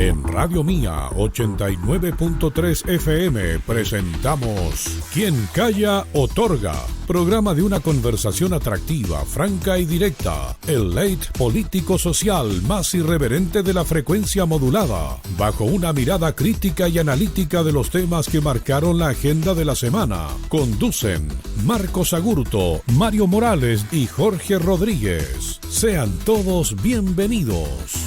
En Radio Mía 89.3 FM presentamos Quien Calla Otorga, programa de una conversación atractiva, franca y directa, el late político-social más irreverente de la frecuencia modulada, bajo una mirada crítica y analítica de los temas que marcaron la agenda de la semana. Conducen Marcos Agurto, Mario Morales y Jorge Rodríguez. Sean todos bienvenidos.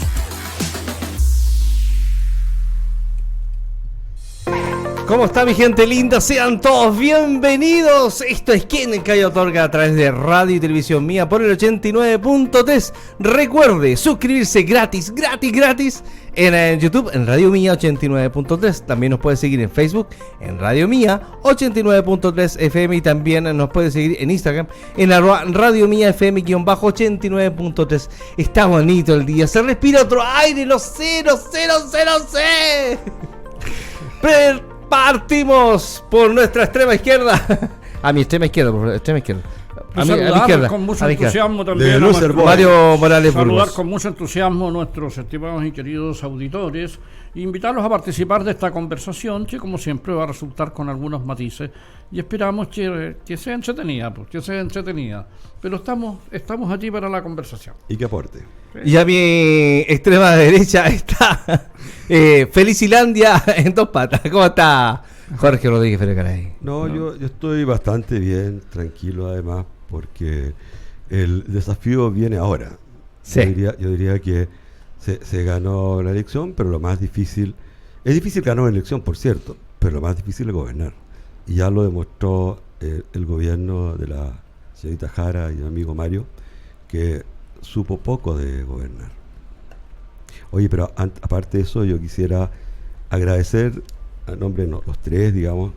¿Cómo está mi gente linda? Sean todos bienvenidos. Esto es Quien Calla Otorga a través de Radio y Televisión Mía por el 89.3. Recuerde suscribirse gratis en YouTube en Radio Mía 89.3. También nos puede seguir en Facebook en Radio Mía 89.3 FM y también nos puede seguir en Instagram en Radio Mía FM-89.3. Está bonito el día, se respira otro aire, no sé. Partimos por nuestra extrema izquierda. A mi extrema izquierda, por extrema izquierda. A mi izquierda. Con mucho entusiasmo también. Mario Morales. Saludar con mucho entusiasmo a nuestros estimados y queridos auditores e invitarlos a participar de esta conversación que, como siempre, va a resultar con algunos matices y esperamos que sea entretenida, pero estamos aquí para la conversación. Y que aporte. Y a mi extrema derecha está Felicilandia en dos patas. ¿Cómo está Jorge Rodríguez Ferrecaray? No, yo estoy bastante bien, tranquilo además, porque el desafío viene ahora. Sí. Yo diría que se ganó la elección, pero lo más difícil... Es difícil ganar una elección, por cierto, pero lo más difícil es gobernar. Y ya lo demostró el gobierno de la señorita Jara y mi amigo Mario, que supo poco de gobernar. Oye, pero aparte de eso, yo quisiera agradecer a nombre de los tres, digamos,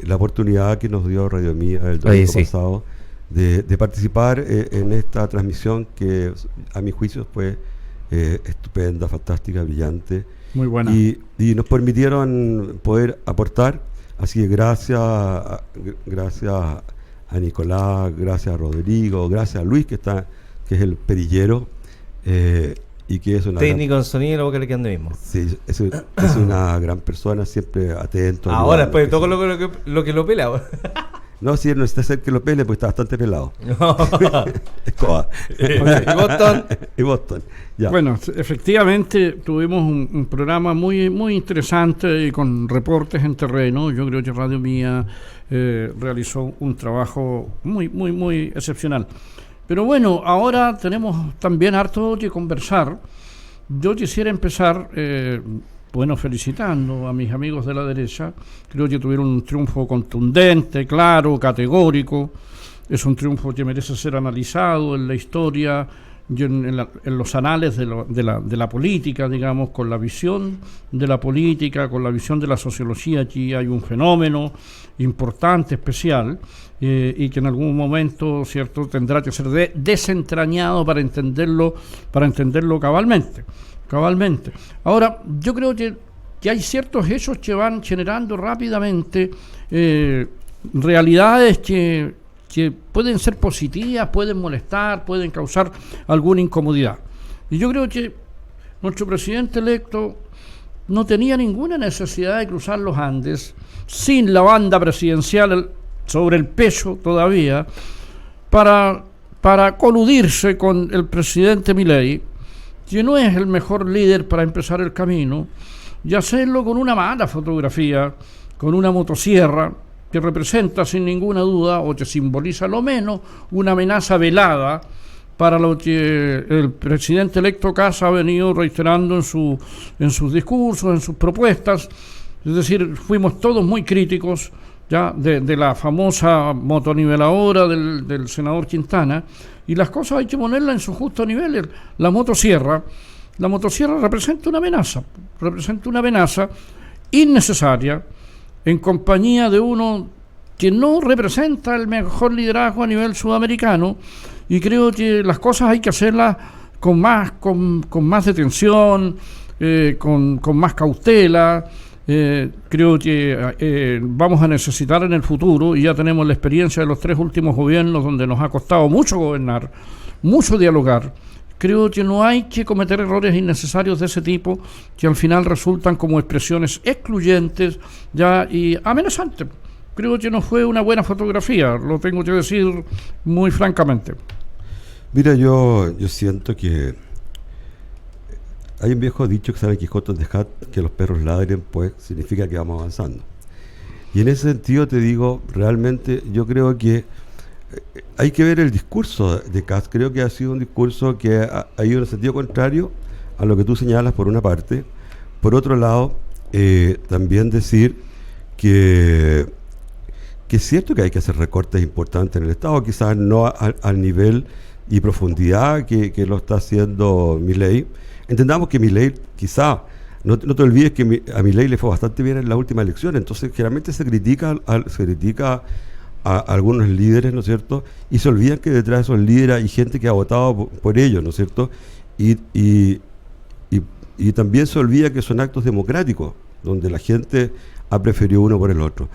la oportunidad que nos dio Radio Mía el domingo pasado de participar en esta transmisión que a mi juicio fue estupenda, fantástica, brillante. Muy buena. Y nos permitieron poder aportar. Así que gracias a Nicolás, gracias a Rodrigo, gracias a Luis, que es el perillero, y que es una técnico en sonido, que le queda mismo. Sí, es una gran persona, siempre atento. Ahora, después de todo lo que lo pela. No, si él no está cerca que lo pele, pues está bastante pelado. Escoba. Y Boston. Ya. Bueno, efectivamente tuvimos un programa muy, muy interesante y con reportes en terreno. Yo creo que Radio Mía realizó un trabajo muy, muy, muy excepcional. Pero bueno, ahora tenemos también harto que conversar. Yo quisiera empezar... felicitando a mis amigos de la derecha. Creo que tuvieron un triunfo contundente, claro, categórico. Es un triunfo que merece ser analizado en la historia y en los anales de la política, digamos, con la visión de la política, con la visión de la sociología. Aquí hay un fenómeno importante, especial, y que en algún momento, cierto, tendrá que ser desentrañado para entenderlo cabalmente. Ahora, yo creo que hay ciertos hechos que van generando rápidamente realidades que pueden ser positivas, pueden molestar, pueden causar alguna incomodidad. Y yo creo que nuestro presidente electo no tenía ninguna necesidad de cruzar los Andes sin la banda presidencial sobre el pecho todavía para coludirse con el presidente Milei, que no es el mejor líder para empezar el camino, y hacerlo con una mala fotografía, con una motosierra, que representa sin ninguna duda, o que simboliza lo menos, una amenaza velada para lo que el presidente electo Kast ha venido reiterando en sus discursos, en sus propuestas. Es decir, fuimos todos muy críticos ya de la famosa motoniveladora del senador Quintana, y las cosas hay que ponerlas en su justo nivel. La motosierra representa una amenaza innecesaria en compañía de uno que no representa el mejor liderazgo a nivel sudamericano, y creo que las cosas hay que hacerlas con más detención, con más cautela. Creo que vamos a necesitar en el futuro, y ya tenemos la experiencia de los 3 últimos gobiernos donde nos ha costado mucho gobernar, mucho dialogar, Creo que no hay que cometer errores innecesarios de ese tipo que al final resultan como expresiones excluyentes ya y amenazantes. Creo que no fue una buena fotografía, lo tengo que decir muy francamente. Mira, yo siento que hay un viejo dicho que sale en Quijote de Hat, que los perros ladren, pues significa que vamos avanzando. Y en ese sentido te digo, realmente yo creo que hay que ver el discurso de Kast. Creo que ha sido un discurso que ha ido en el sentido contrario a lo que tú señalas por una parte. Por otro lado, también decir que es cierto que hay que hacer recortes importantes en el Estado, quizás no al nivel y profundidad que lo está haciendo Milei. Entendamos que Milei, quizá, no te olvides que a Milei le fue bastante bien en la última elección, entonces generalmente se critica a algunos líderes, ¿no es cierto? Y se olvidan que detrás de esos líderes hay gente que ha votado por ellos, ¿no es cierto? Y también se olvida que son actos democráticos, donde la gente ha preferido uno por el otro.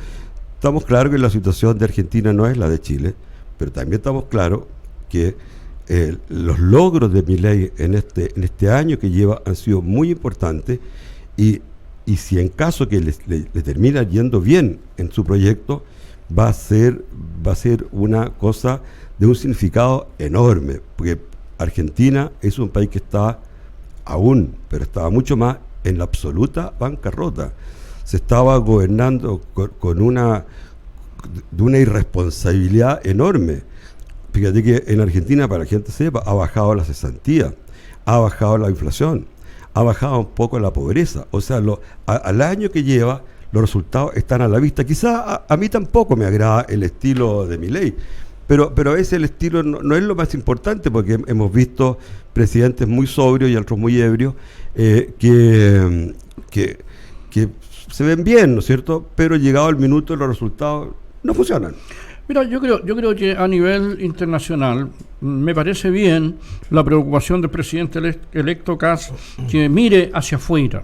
Estamos claros que la situación de Argentina no es la de Chile, pero también estamos claros que los logros de Milei en este año que lleva han sido muy importantes y si en caso que le termina yendo bien en su proyecto, va a ser una cosa de un significado enorme, porque Argentina es un país que está aún, pero estaba mucho más en la absoluta bancarrota. Se estaba gobernando de una irresponsabilidad enorme. Fíjate que en Argentina, para la gente sepa, ha bajado la cesantía, ha bajado la inflación, ha bajado un poco la pobreza. O sea, al año que lleva, los resultados están a la vista. Quizá a mí tampoco me agrada el estilo de Milei, pero ese el estilo no es lo más importante, porque hemos visto presidentes muy sobrios y otros muy ebrios que se ven bien, ¿no es cierto? Pero llegado el minuto los resultados no funcionan. Mira, yo creo que a nivel internacional me parece bien la preocupación del presidente electo Kast que mire hacia afuera.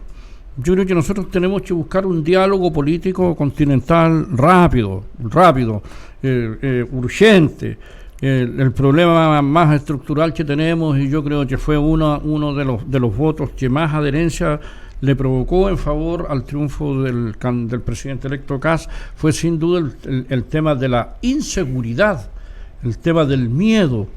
Yo creo que nosotros tenemos que buscar un diálogo político continental rápido, urgente. El problema más estructural que tenemos, y yo creo que fue uno de los votos que más adherencia le provocó en favor al triunfo del presidente electo Kast, fue sin duda el tema de la inseguridad, el tema del miedo.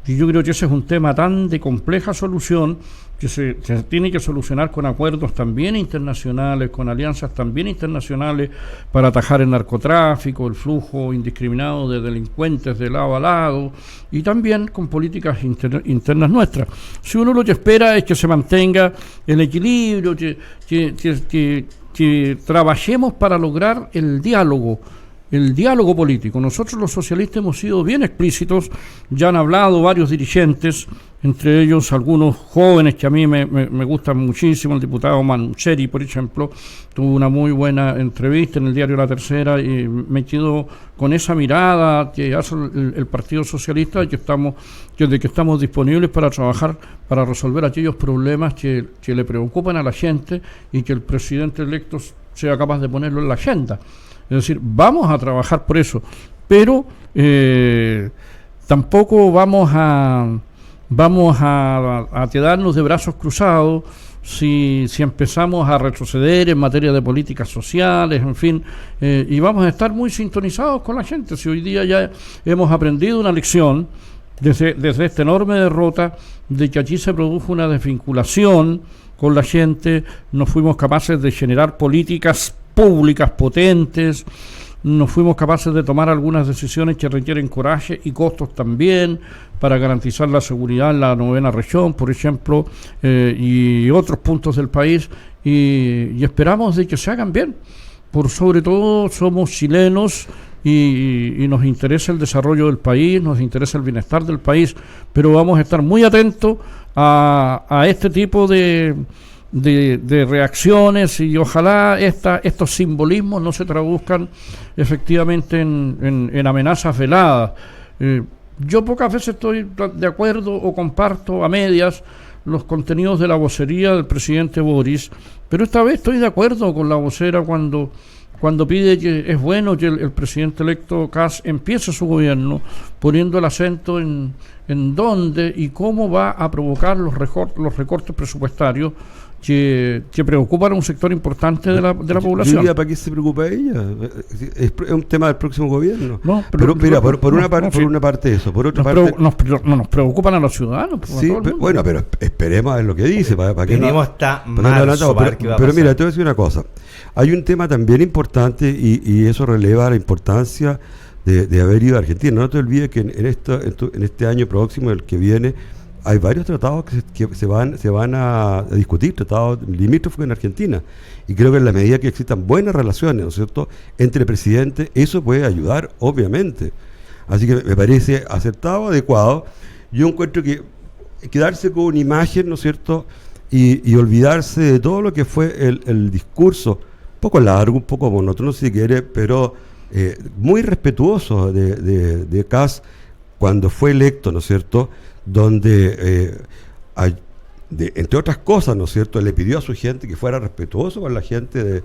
Y yo creo que ese es un tema tan de compleja solución que se tiene que solucionar con acuerdos también internacionales, con alianzas también internacionales para atajar el narcotráfico, el flujo indiscriminado de delincuentes de lado a lado, y también con políticas internas nuestras. Si uno lo que espera es que se mantenga el equilibrio, que trabajemos para lograr el diálogo político. Nosotros los socialistas hemos sido bien explícitos, ya han hablado varios dirigentes, entre ellos algunos jóvenes que a mí me gustan muchísimo. El diputado Mancheri, por ejemplo, tuvo una muy buena entrevista en el diario La Tercera y me quedo con esa mirada que hace el Partido Socialista de que estamos disponibles para trabajar, para resolver aquellos problemas que le preocupan a la gente y que el presidente electo sea capaz de ponerlo en la agenda. Es decir, vamos a trabajar por eso, pero tampoco vamos a quedarnos de brazos cruzados si empezamos a retroceder en materia de políticas sociales, en fin, y vamos a estar muy sintonizados con la gente. Si hoy día ya hemos aprendido una lección desde esta enorme derrota de que aquí se produjo una desvinculación con la gente, no fuimos capaces de generar políticas públicas potentes, no fuimos capaces de tomar algunas decisiones que requieren coraje y costos también para garantizar la seguridad en la 9ª región, por ejemplo, y otros puntos del país, y esperamos de que se hagan bien. Por sobre todo somos chilenos y nos interesa el desarrollo del país, nos interesa el bienestar del país, pero vamos a estar muy atentos a este tipo de reacciones, y ojalá estos simbolismos no se traduzcan efectivamente en amenazas veladas. Yo pocas veces estoy de acuerdo o comparto a medias los contenidos de la vocería del presidente Boris, pero esta vez estoy de acuerdo con la vocera cuando pide que es bueno que el presidente electo Kast empiece su gobierno poniendo el acento en dónde y cómo va a provocar los recortes presupuestarios que preocupan a un sector importante de la población. Yo diría, ¿para qué se preocupa ella? Es un tema del próximo gobierno. No, pero mira, por una parte eso, por otra parte... Nos preocupan a los ciudadanos. Sí, bueno, pero esperemos a ver lo que dice. ¿Para qué Tenemos hasta marzo para ver qué va a pero pasar. Mira, te voy a decir una cosa. Hay un tema también importante y eso releva la importancia de haber ido a Argentina. No te olvides que en este año próximo, el que viene, hay varios tratados que se van a discutir, tratados limítrofes en Argentina. Y creo que en la medida que existan buenas relaciones, ¿no es cierto?, entre presidentes, eso puede ayudar, obviamente. Así que me parece acertado, adecuado. Yo encuentro que quedarse con una imagen, ¿no es cierto?, y olvidarse de todo lo que fue el discurso, un poco largo, un poco monótono si quiere, pero muy respetuoso de Kast cuando fue electo, ¿no es cierto?, donde entre otras cosas, ¿no es cierto?, le pidió a su gente que fuera respetuoso con la gente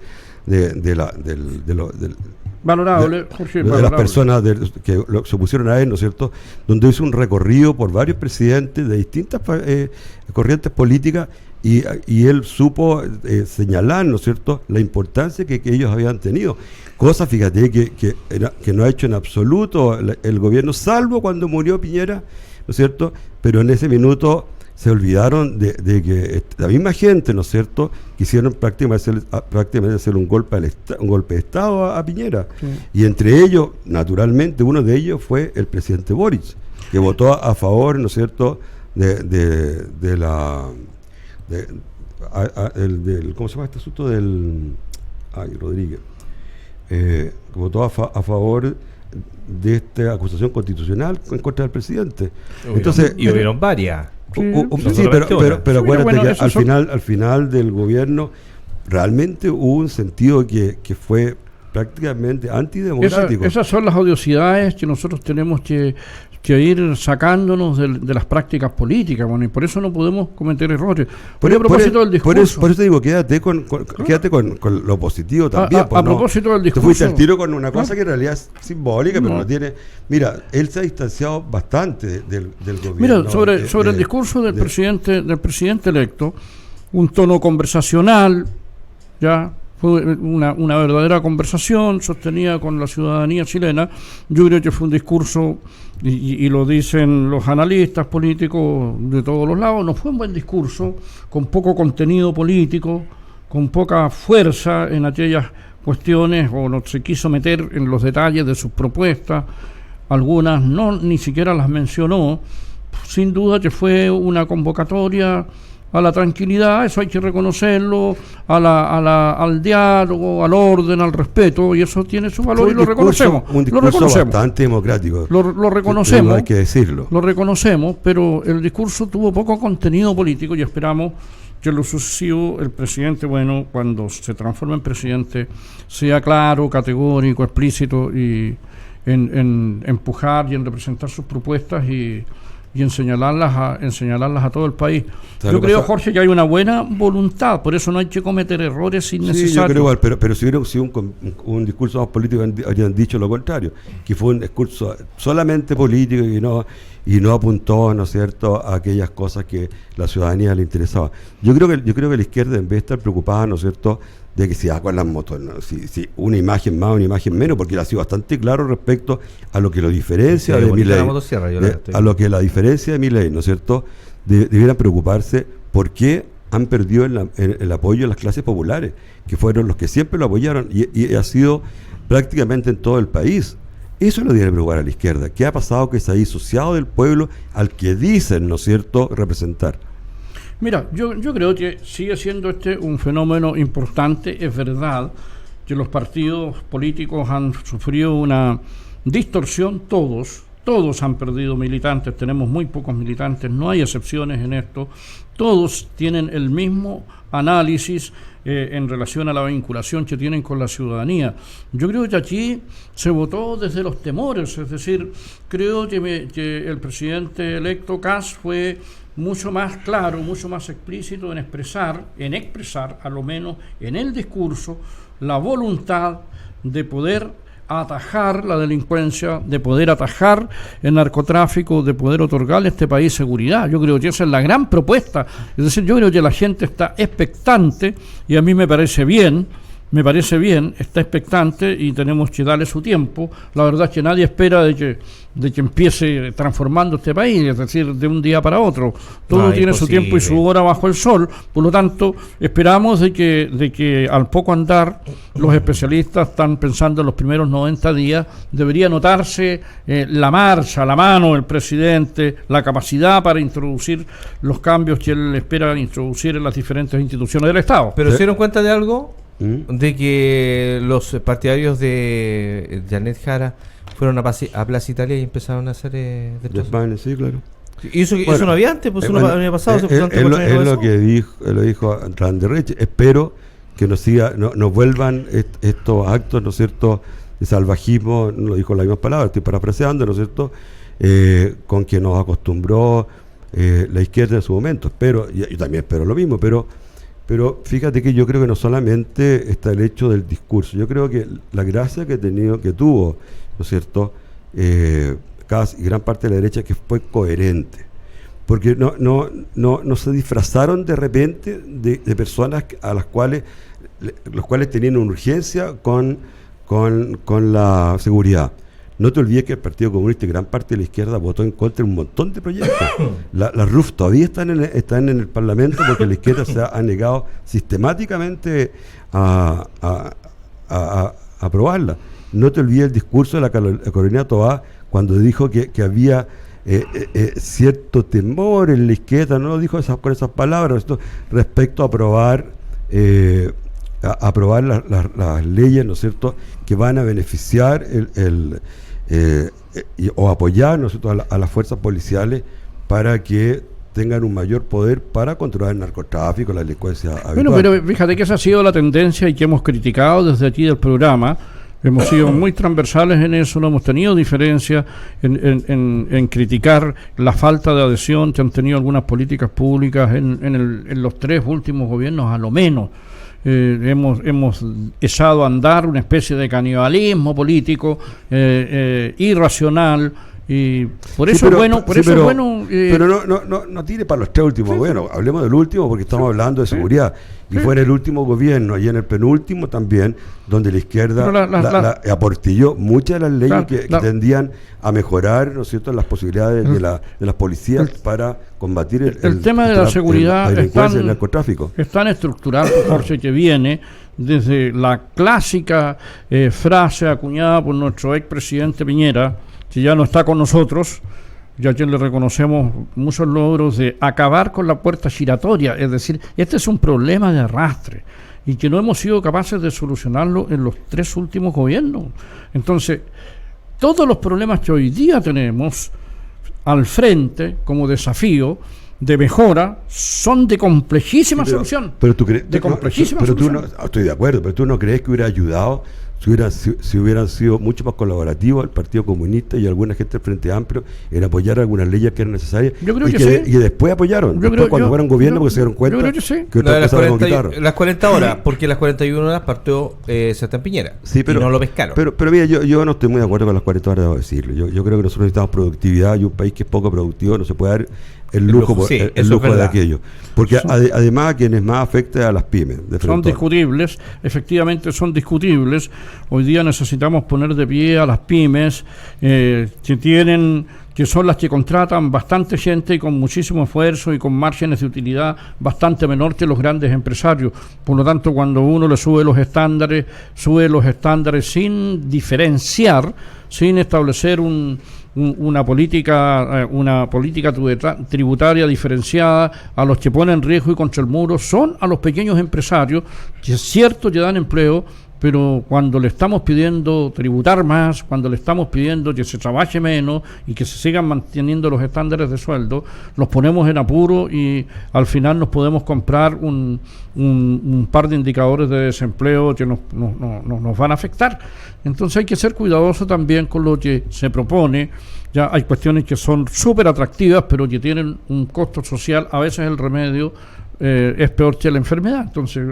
Valorable, Jorge, de las personas que se opusieron a él, ¿no es cierto?, donde hizo un recorrido por varios presidentes de distintas corrientes políticas y él supo señalar, ¿no es cierto?, la importancia que ellos habían tenido. Cosa, fíjate, que no ha hecho en absoluto el gobierno, salvo cuando murió Piñera, ¿no es cierto?, pero en ese minuto se olvidaron de que la misma gente, ¿no es cierto?, quisieron prácticamente hacer un golpe de Estado a Piñera. Sí. Y entre ellos, naturalmente, uno de ellos fue el presidente Boric, que votó a favor, ¿no es cierto?, ¿cómo se llama este asunto? Rodríguez. Votó a favor de esta acusación constitucional en contra del presidente. Entonces, y hubieron varias. Sí, pero acuérdate que al final del gobierno realmente hubo un sentido que fue prácticamente antidemocrático. Esas son las odiosidades que nosotros tenemos que ir sacándonos de las prácticas políticas, bueno, y por eso no podemos cometer errores. Por eso te digo, quédate con lo positivo también. A propósito del discurso. Te fuiste al tiro con una cosa que en realidad es simbólica, pero no tiene... Mira, él se ha distanciado bastante del gobierno. Mira, sobre el discurso del presidente electo, un tono conversacional, ya... Fue una verdadera conversación sostenida con la ciudadanía chilena. Yo creo que fue un discurso, y lo dicen los analistas políticos de todos los lados, no fue un buen discurso, con poco contenido político, con poca fuerza en aquellas cuestiones, o no se quiso meter en los detalles de sus propuestas, algunas ni siquiera las mencionó. Sin duda que fue una convocatoria a la tranquilidad, eso hay que reconocerlo, al diálogo, al orden, al respeto, y eso tiene su valor y lo reconocemos. Un discurso bastante democrático. Lo reconocemos. Hay que decirlo. Lo reconocemos, pero el discurso tuvo poco contenido político y esperamos que lo sucesivo, el presidente, bueno, cuando se transforme en presidente, sea claro, categórico, explícito y en empujar y en representar sus propuestas y en señalarlas a todo el país. Yo creo, Jorge, que hay una buena voluntad, por eso no hay que cometer errores innecesarios. Sí, yo creo igual, pero si hubiera sido un discurso más político, habrían dicho lo contrario, que fue un discurso solamente político y no apuntó, ¿no es cierto?, a aquellas cosas que la ciudadanía le interesaba. Yo creo que la izquierda, en vez de estar preocupada, ¿no es cierto?, de que se da con las motos, ¿no? Si una imagen más, una imagen menos, porque él ha sido bastante claro respecto a lo que lo diferencia de Milei, a lo que la diferencia de Milei, ¿no es cierto?, debieran preocuparse por qué han perdido el apoyo de las clases populares, que fueron los que siempre lo apoyaron y ha sido prácticamente en todo el país. Eso lo debe preocupar a la izquierda. ¿Qué ha pasado que se ha disociado del pueblo al que dicen, ¿no es cierto?, representar? Mira, yo creo que sigue siendo un fenómeno importante. Es verdad que los partidos políticos han sufrido una distorsión, todos, todos han perdido militantes, tenemos muy pocos militantes, no hay excepciones en esto, todos tienen el mismo análisis en relación a la vinculación que tienen con la ciudadanía. Yo creo que aquí se votó desde los temores, es decir, creo que el presidente electo Kast fue mucho más claro, mucho más explícito en expresar, a lo menos en el discurso, la voluntad de poder atajar la delincuencia, de poder atajar el narcotráfico, de poder otorgarle a este país seguridad. Yo creo que esa es la gran propuesta. Es decir, yo creo que la gente está expectante y a mí me parece bien, está expectante y tenemos que darle su tiempo. La verdad es que nadie espera de que empiece transformando este país, es decir, de un día para otro. Todo tiene su tiempo y su hora bajo el sol. Por lo tanto, esperamos de que al poco andar, los especialistas están pensando en los primeros 90 días, debería notarse la marcha, la mano del presidente, la capacidad para introducir los cambios que él espera introducir en las diferentes instituciones del Estado. ¿Pero se dieron cuenta de algo? De que los partidarios de Janet Jara fueron a Plaza Italia y empezaron a hacer destrozos. Sí, claro. ¿Y eso no había antes? Pues eso no había pasado. Es lo que dijo Randerreche. Espero que no vuelvan estos actos, ¿no es cierto?, de salvajismo, no lo dijo las mismas palabras, estoy parafraseando, ¿no es cierto?, con que nos acostumbró la izquierda en su momento. Espero, yo también espero lo mismo, pero fíjate que yo creo que no solamente está el hecho del discurso, yo creo que la gracia que tuvo, ¿no es cierto?, Kast y gran parte de la derecha, que fue coherente, porque no se disfrazaron de repente de personas a los cuales tenían una urgencia con la seguridad. No te olvides que el Partido Comunista y gran parte de la izquierda votó en contra de un montón de proyectos. Las RUF todavía están en el Parlamento porque la izquierda se ha negado sistemáticamente a aprobarla. No te olvides el discurso de la Carolina Toá cuando dijo que había cierto temor en la izquierda, no lo dijo con esas palabras, respecto a aprobar las leyes, ¿no es cierto?, que van a beneficiar o apoyar, ¿no es cierto?, a las fuerzas policiales para que tengan un mayor poder para controlar el narcotráfico, la delincuencia habitual. Bueno, pero fíjate que esa ha sido la tendencia y que hemos criticado desde aquí del programa. Hemos sido muy transversales en eso, no hemos tenido diferencia en criticar la falta de adhesión que han tenido algunas políticas públicas en los 3 últimos gobiernos, a lo menos. Hemos echado a andar una especie de canibalismo político irracional, y por eso es bueno, pero no tire para los 3 últimos. Bueno, hablemos del último porque estamos hablando de seguridad. Y fue en el último gobierno y en el penúltimo también, donde la izquierda aportilló muchas de las leyes que tendían a mejorar, ¿no es cierto?, las posibilidades de las policías para combatir el tema de la seguridad, la delincuencia y el narcotráfico. Es tan estructural, Jorge, que viene desde la clásica frase acuñada por nuestro expresidente Piñera, que ya no está con nosotros, ya que le reconocemos muchos logros de acabar con la puerta giratoria. Es decir, este es un problema de arrastre y que no hemos sido capaces de solucionarlo en los 3 últimos gobiernos. Entonces, todos los problemas que hoy día tenemos al frente como desafío de mejora son de complejísima solución. Pero tú crees, solución. Estoy de acuerdo, pero tú no crees que hubiera ayudado si hubieran sido mucho más colaborativos el Partido Comunista y alguna gente del Frente Amplio en apoyar algunas leyes que eran necesarias. Yo creo que sí. Y después apoyaron. Cuando fueron gobierno, porque se dieron cuenta que otras cosas no quitaron. Las 40 horas, porque las 41 horas partió Sebastián Piñera. Sí, pero, y no lo pescaron. Pero mira, yo no estoy muy de acuerdo con las 40 horas, debo decirlo. Yo creo que nosotros necesitamos productividad y un país que es poco productivo no se puede dar el lujo de aquello. Porque además a quienes más afecta a las pymes. Son discutibles, efectivamente son discutibles. Hoy día necesitamos poner de pie a las pymes que son las que contratan bastante gente y con muchísimo esfuerzo y con márgenes de utilidad bastante menor que los grandes empresarios. Por lo tanto, cuando uno le sube los estándares sin diferenciar, sin establecer una política tributaria diferenciada, a los que ponen en riesgo y contra el muro son a los pequeños empresarios, que es cierto que dan empleo, pero cuando le estamos pidiendo tributar más, cuando le estamos pidiendo que se trabaje menos y que se sigan manteniendo los estándares de sueldo, los ponemos en apuro y al final nos podemos comprar un par de indicadores de desempleo que nos van a afectar. Entonces hay que ser cuidadoso también con lo que se propone. Ya hay cuestiones que son súper atractivas, pero que tienen un costo social. A veces el remedio es peor que la enfermedad. Entonces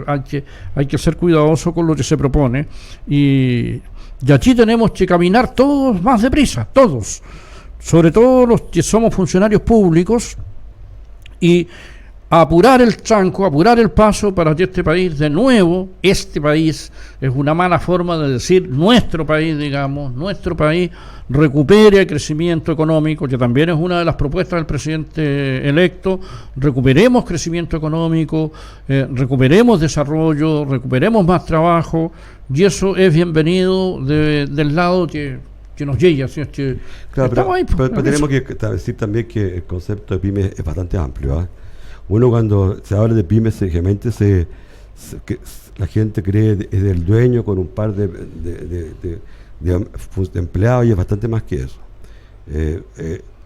hay que ser cuidadoso con lo que se propone. Y aquí tenemos que caminar todos más deprisa, todos. Sobre todo los que somos funcionarios públicos, y apurar el tranco, apurar el paso para que este país, de nuevo, este país, es una mala forma de decir nuestro país, digamos, nuestro país recupere el crecimiento económico, que también es una de las propuestas del presidente electo. Recuperemos crecimiento económico, recuperemos desarrollo, recuperemos más trabajo, y eso es bienvenido del lado que nos llega. ¿Sí? Es que claro, ahí, pero tenemos que decir también que el concepto de pyme es bastante amplio, ¿eh? Uno, cuando se habla de pymes, generalmente la gente cree es del dueño con un par de empleados, y es bastante más que eso.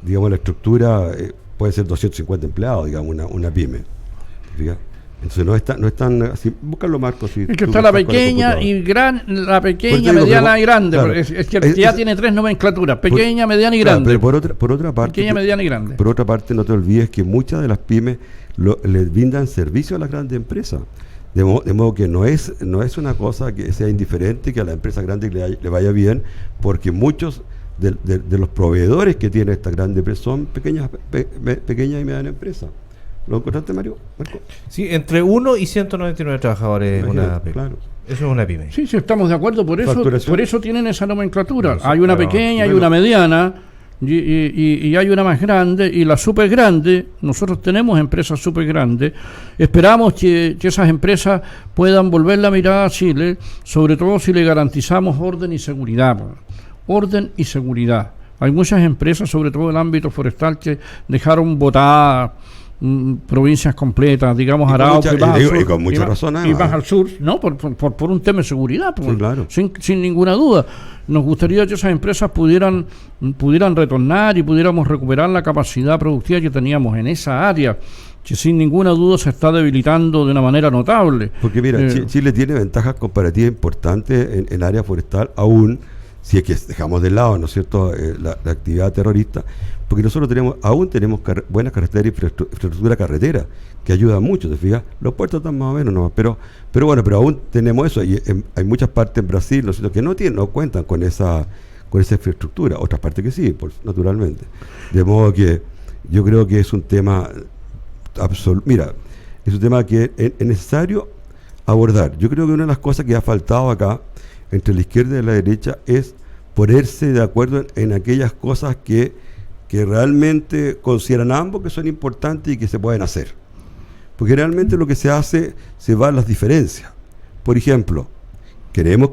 Digamos, la estructura puede ser 250 empleados, digamos, una pyme. Fíjate. Entonces no es tan así. Búscalo, Marcos. Si es que está la pequeña, mediana y grande. Claro, es que ya tiene tres nomenclaturas: pequeña, mediana y grande. Pero por otra parte, pequeña, mediana y grande. Por otra parte, no te olvides que muchas de las pymes les brindan servicio a las grandes empresas. De modo que no es una cosa que sea indiferente, que a la empresa grande le vaya bien, porque muchos de los proveedores que tiene esta grande empresa son pequeñas y medianas empresas. ¿Lo encontraste, Mario? ¿Marco? Sí, entre 1 y 199 trabajadores. Claro. Eso es una pyme. Sí, estamos de acuerdo, por eso tienen esa nomenclatura. No, hay una pequeña, hay una mediana y hay una más grande, y la súper grande. Nosotros tenemos empresas súper grandes. Esperamos que esas empresas puedan volver la mirada a Chile, sobre todo si le garantizamos orden y seguridad. Orden y seguridad. Hay muchas empresas, sobre todo en el ámbito forestal, que dejaron botadas provincias completas, digamos, Arauco, y con mucha razón, y más al sur, ¿no? Por un tema de seguridad, sí, claro. sin ninguna duda. Nos gustaría que esas empresas pudieran retornar y pudiéramos recuperar la capacidad productiva que teníamos en esa área, que sin ninguna duda se está debilitando de una manera notable. Porque mira, Chile tiene ventajas comparativas importantes en área forestal, aún si es que dejamos de lado, ¿no es cierto?, la actividad terrorista, porque nosotros aún tenemos buenas carreteras y infraestructura carretera, que ayuda mucho, ¿te fijas? Los puertos están más o menos, ¿no? Pero aún tenemos eso, y hay muchas partes en Brasil, ¿no es cierto?, que no cuentan con esa infraestructura, otras partes que sí, naturalmente. De modo que yo creo que es un tema mira, es un tema que es necesario abordar. Yo creo que una de las cosas que ha faltado acá, entre la izquierda y la derecha, es ponerse de acuerdo en aquellas cosas que realmente consideran ambos que son importantes y que se pueden hacer. Porque realmente lo que se hace, se va a las diferencias. Por ejemplo, queremos,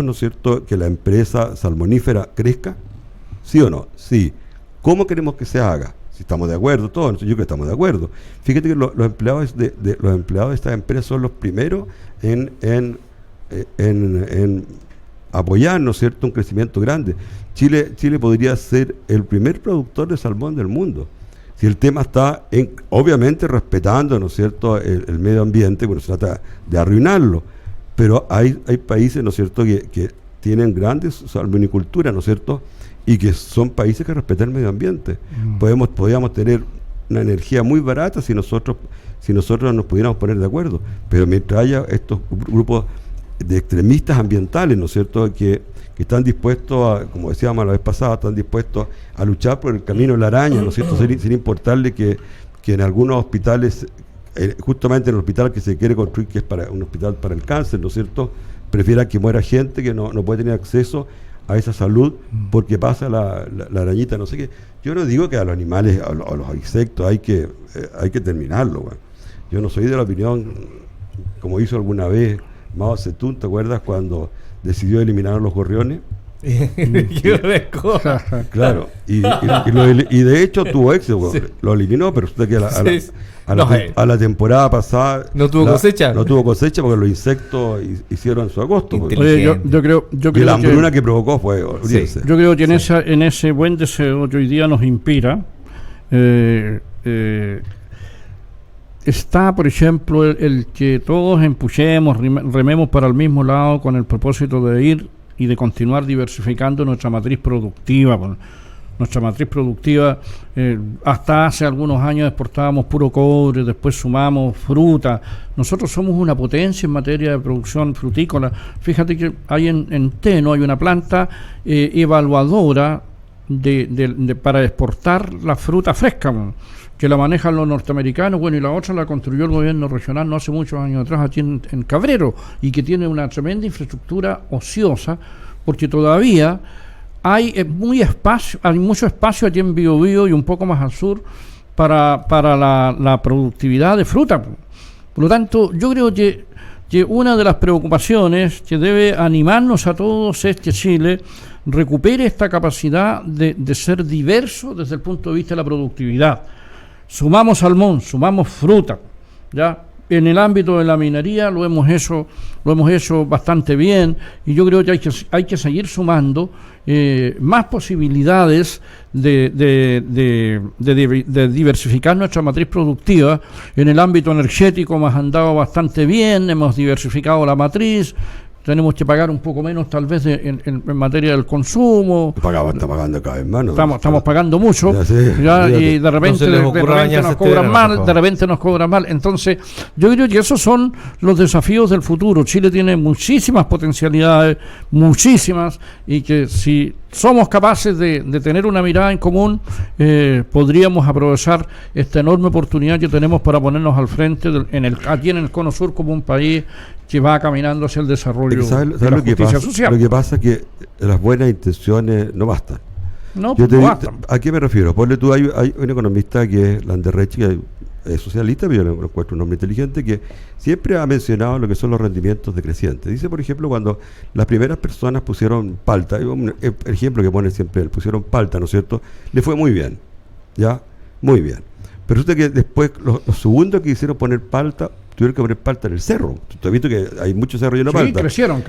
¿no es cierto?, que la empresa salmonífera crezca, ¿sí o no? Sí. ¿Cómo queremos que se haga? Si estamos de acuerdo, todos, yo creo que estamos de acuerdo. Fíjate que los empleados de estas empresas son los primeros en apoyar, ¿no es cierto?, un crecimiento grande. Chile podría ser el primer productor de salmón del mundo, si el tema está obviamente respetando, ¿no es cierto?, el medio ambiente, cuando se trata de arruinarlo. Pero hay países, ¿no es cierto?, que tienen grandes salmoniculturas, ¿no es cierto?, y que son países que respetan el medio ambiente. Podríamos tener una energía muy barata si nosotros nos pudiéramos poner de acuerdo. Pero mientras haya estos grupos de extremistas ambientales, ¿no es cierto?, que están dispuestos como decíamos la vez pasada, están dispuestos a luchar por el camino de la araña, ¿no es cierto?, sin importarle que en algunos hospitales, justamente en el hospital que se quiere construir, que es para un hospital para el cáncer, ¿no es cierto?, prefiera que muera gente que no puede tener acceso a esa salud porque pasa la arañita, no sé qué. Yo no digo que a los animales, a los insectos hay que terminarlo, bueno. Yo no soy de la opinión, como hizo alguna vez Mao Zedong, ¿te acuerdas?, cuando decidió eliminar a los gorriones, Yo pescó. Claro, y de hecho tuvo éxito, Sí. lo eliminó, pero usted que Sí. a la temporada pasada No tuvo cosecha. No tuvo cosecha porque los insectos hicieron su agosto. Pues. Oye, yo creo Y la que hambruna que provocó fue olvídense. yo creo que en ese buen deseo que hoy día nos inspira, está, por ejemplo, el que todos empuchemos, rememos para el mismo lado con el propósito de ir y de continuar diversificando nuestra matriz productiva. Nuestra matriz productiva, hasta hace algunos años exportábamos puro cobre, después sumamos fruta. Nosotros somos una potencia en materia de producción frutícola. Fíjate que hay en Teno hay una planta evaluadora para exportar la fruta fresca, que la manejan los norteamericanos, y la otra la construyó el gobierno regional no hace muchos años atrás aquí en Cabrero, y que tiene una tremenda infraestructura ociosa, porque todavía hay mucho espacio aquí en Biobío y un poco más al sur para la productividad de fruta. Por lo tanto, yo creo que una de las preocupaciones que debe animarnos a todos es que Chile recupere esta capacidad de ser diverso desde el punto de vista de la productividad. Sumamos salmón, sumamos fruta, ¿ya? En el ámbito de la minería lo hemos hecho bastante bien, y yo creo que hay que seguir sumando más posibilidades de diversificar nuestra matriz productiva. En el ámbito energético hemos andado bastante bien, hemos diversificado la matriz. Tenemos que pagar un poco menos tal vez en materia del consumo. Está pagando cada vez más, ¿no? Estamos pagando mucho, y de repente, nos cobran mal, de repente nos cobran mal. Entonces, yo creo que esos son los desafíos del futuro. Chile tiene muchísimas potencialidades, muchísimas, y que si somos capaces de tener una mirada en común, podríamos aprovechar esta enorme oportunidad que tenemos para ponernos al frente aquí en el Cono Sur como un país que va caminando hacia el desarrollo de la justicia social. Lo que pasa es que las buenas intenciones no bastan. No bastan. ¿A qué me refiero? Ponle tú, hay un economista que es Landerrechi, que es socialista, pero yo lo encuentro un hombre inteligente, que siempre ha mencionado lo que son los rendimientos decrecientes. Dice, por ejemplo, cuando las primeras personas pusieron palta, el ejemplo que pone siempre él, pusieron palta, ¿no es cierto?, le fue muy bien, ¿ya? Muy bien. Pero resulta que después, los segundos que quisieron poner palta, tuvieron que poner palta en el cerro. Tú has visto que hay muchos cerros llenos de palta. Crecieron.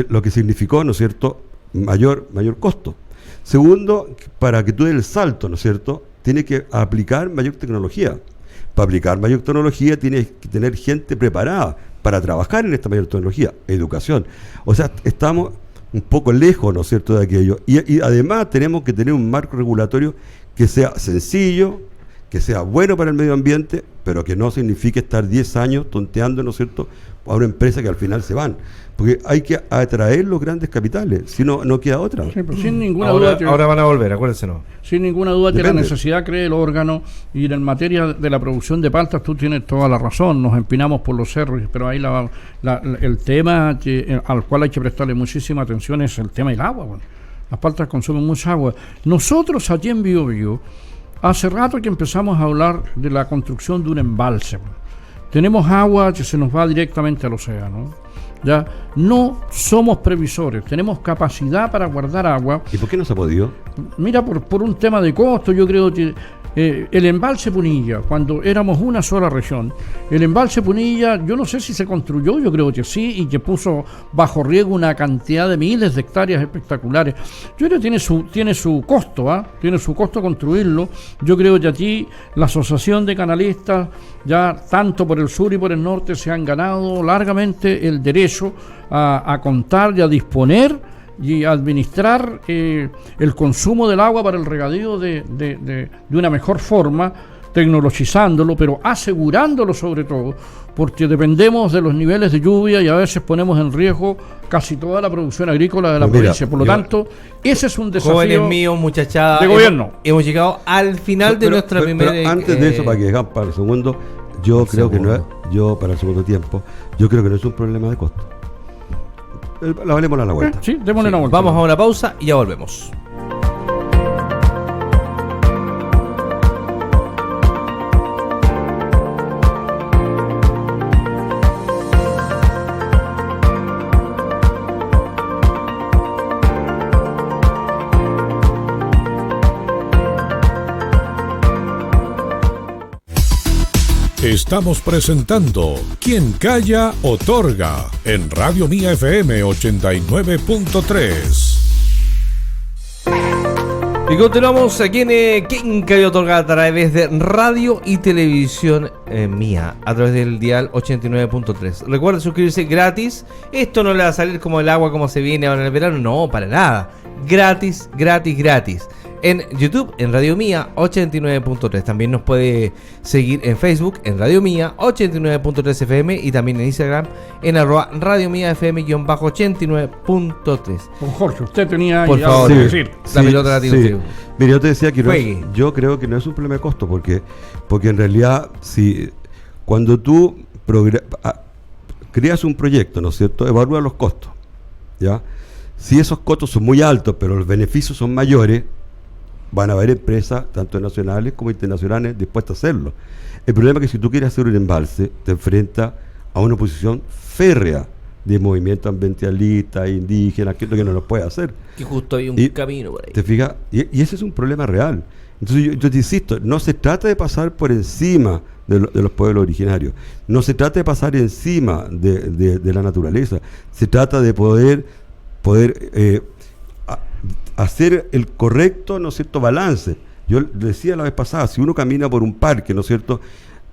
Lo que significó, ¿no es cierto?, mayor costo. Segundo, para que tú des el salto, ¿no es cierto?, tienes que aplicar mayor tecnología. Para aplicar mayor tecnología tienes que tener gente preparada para trabajar en esta mayor tecnología, educación. O sea, estamos un poco lejos, ¿no es cierto?, de aquello. Y además tenemos que tener un marco regulatorio que sea sencillo, que sea bueno para el medio ambiente, pero que no signifique estar 10 años tonteando, ¿no es cierto?, a una empresa que al final se van. Porque hay que atraer los grandes capitales, si no, no queda otra. Sí, pero sin ninguna Ahora duda van a volver, acuérdense, ¿no? Sin ninguna duda que Depende. la necesidad cree el órgano, y en materia de la producción de paltas tú tienes toda la razón, nos empinamos por los cerros, pero ahí el tema al cual hay que prestarle muchísima atención es el tema del agua. Bueno. Las paltas consumen mucha agua. Nosotros aquí en Biobío, hace rato que empezamos a hablar de la construcción de un embalse. Tenemos agua que se nos va directamente al océano. Ya no somos previsores, tenemos capacidad para guardar agua. ¿Y por qué no se ha podido? Mira, por un tema de costo, yo creo que el embalse Punilla, cuando éramos una sola región, el embalse Punilla, yo no sé si se construyó, yo creo que sí, y que puso bajo riesgo una cantidad de miles de hectáreas espectaculares. Yo creo que tiene su costo, tiene su costo construirlo. Yo creo que aquí la asociación de canalistas, ya tanto por el sur y por el norte, se han ganado largamente el derecho a contar y a disponer y administrar el consumo del agua para el regadío de una mejor forma, tecnologizándolo, pero asegurándolo sobre todo, porque dependemos de los niveles de lluvia y a veces ponemos en riesgo casi toda la producción agrícola de la provincia. Por lo tanto, ese es un desafío. Jóvenes míos, muchachadas, de gobierno. Hemos llegado al final de nuestra primera. Pero antes de eso, para que dejamos para el segundo, yo creo que no es, para el segundo tiempo, yo creo que no es un problema de costo. La valemos a la vuelta. Sí, démosle una vuelta. Vamos a una pausa y ya volvemos. Estamos presentando ¿Quién calla, otorga? En Radio Mía FM 89.3. Y continuamos aquí en ¿Quién calla, otorga? A través de radio y televisión Mía, a través del dial 89.3. Recuerda suscribirse gratis. Esto no le va a salir como el agua como se viene ahora en el verano. No, para nada. Gratis, gratis, gratis. En YouTube, en Radio Mía 89.3. También nos puede seguir en Facebook, en Radio Mía 89.3 FM. Y también en Instagram, en @Radio Mía FM-89.3. Don Jorge, usted tenía Por ya favor, que sí. decir. la pelota la tiene usted. Mira, yo te decía que Juegue. yo creo que no es un problema de costo, porque en realidad, si cuando tú creas un proyecto, ¿no es cierto?, evalúa los costos, ¿ya? Si esos costos son muy altos, pero los beneficios son mayores, van a haber empresas, tanto nacionales como internacionales, dispuestas a hacerlo. El problema es que si tú quieres hacer un embalse, te enfrentas a una oposición férrea de movimientos ambientalistas, indígenas, que es lo que no lo puede hacer. Que justo hay un Y- camino por ahí. ¿Te fijas? Y ese es un problema real. Entonces yo te insisto, no se trata de pasar por encima de los pueblos originarios, no se trata de pasar encima de la naturaleza, se trata de poder hacer el correcto, ¿no es cierto?, balance. Yo decía la vez pasada, si uno camina por un parque, ¿no es cierto?,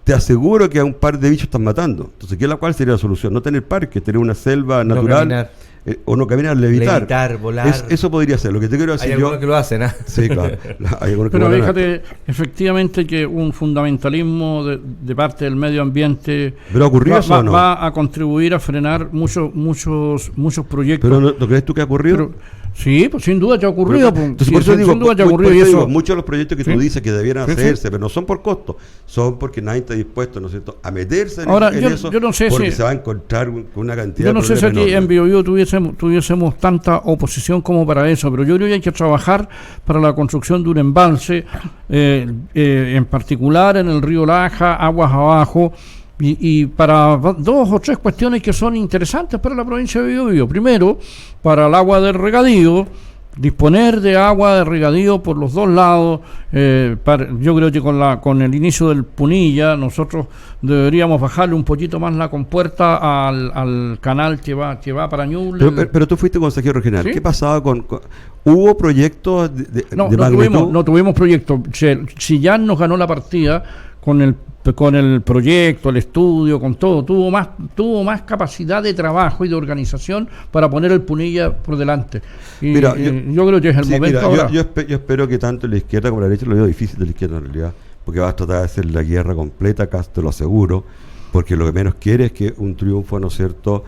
te aseguro que a un par de bichos están matando. Entonces, ¿cuál sería la solución? No tener parque, tener una selva No natural. caminar. O no caminar, levitar. Levitar, volar. Eso podría ser. Lo que te quiero decir Hay yo. algunos que lo hacen, ¿ah? Sí, claro. Hay algunos que Pero lo harán. fíjate, efectivamente, que un fundamentalismo de parte del medio ambiente ¿Pero ocurrió eso o no? va a contribuir a frenar muchos proyectos. ¿Pero no crees tú que ha ocurrido? Pero, sí, pues sin duda ya ha ocurrido. pues, Entonces, sí, por eso digo, sin duda ya ha por ocurrido. eso Y eso, digo, muchos de los proyectos que Sí. tú dices que debieran Sí, sí. hacerse, pero no son por costo, son porque nadie está dispuesto, ¿no es cierto?, a meterse en Ahora, eso, yo no sé porque si- se va a encontrar con una cantidad Yo no de sé si problemas aquí en enormes. BioBio tuviésemos tanta oposición como para eso, pero yo creo que hay que trabajar para la construcción de un embalse, en particular en el río Laja, aguas abajo, y para dos o tres cuestiones que son interesantes para la provincia de BioBio. Primero, para el agua de regadío, disponer de agua de regadío por los dos lados. Yo creo que con el inicio del Punilla nosotros deberíamos bajarle un poquito más la compuerta al canal que va para Ñuble. Pero tú fuiste consejero regional. ¿Sí? ¿Qué pasaba ¿Hubo proyectos No magnitud? tuvimos proyecto. Chillán nos ganó la partida con el proyecto, el estudio, con todo. Tuvo más capacidad de trabajo y de organización para poner el Punilla por delante. Y, Mira, yo creo que es el Sí, momento mira, ahora. yo espero que tanto la izquierda como la derecha, lo veo difícil de la izquierda en realidad, porque vas a tratar de hacer la guerra completa, acá te lo aseguro, porque lo que menos quiere es que un triunfo, ¿no es cierto?,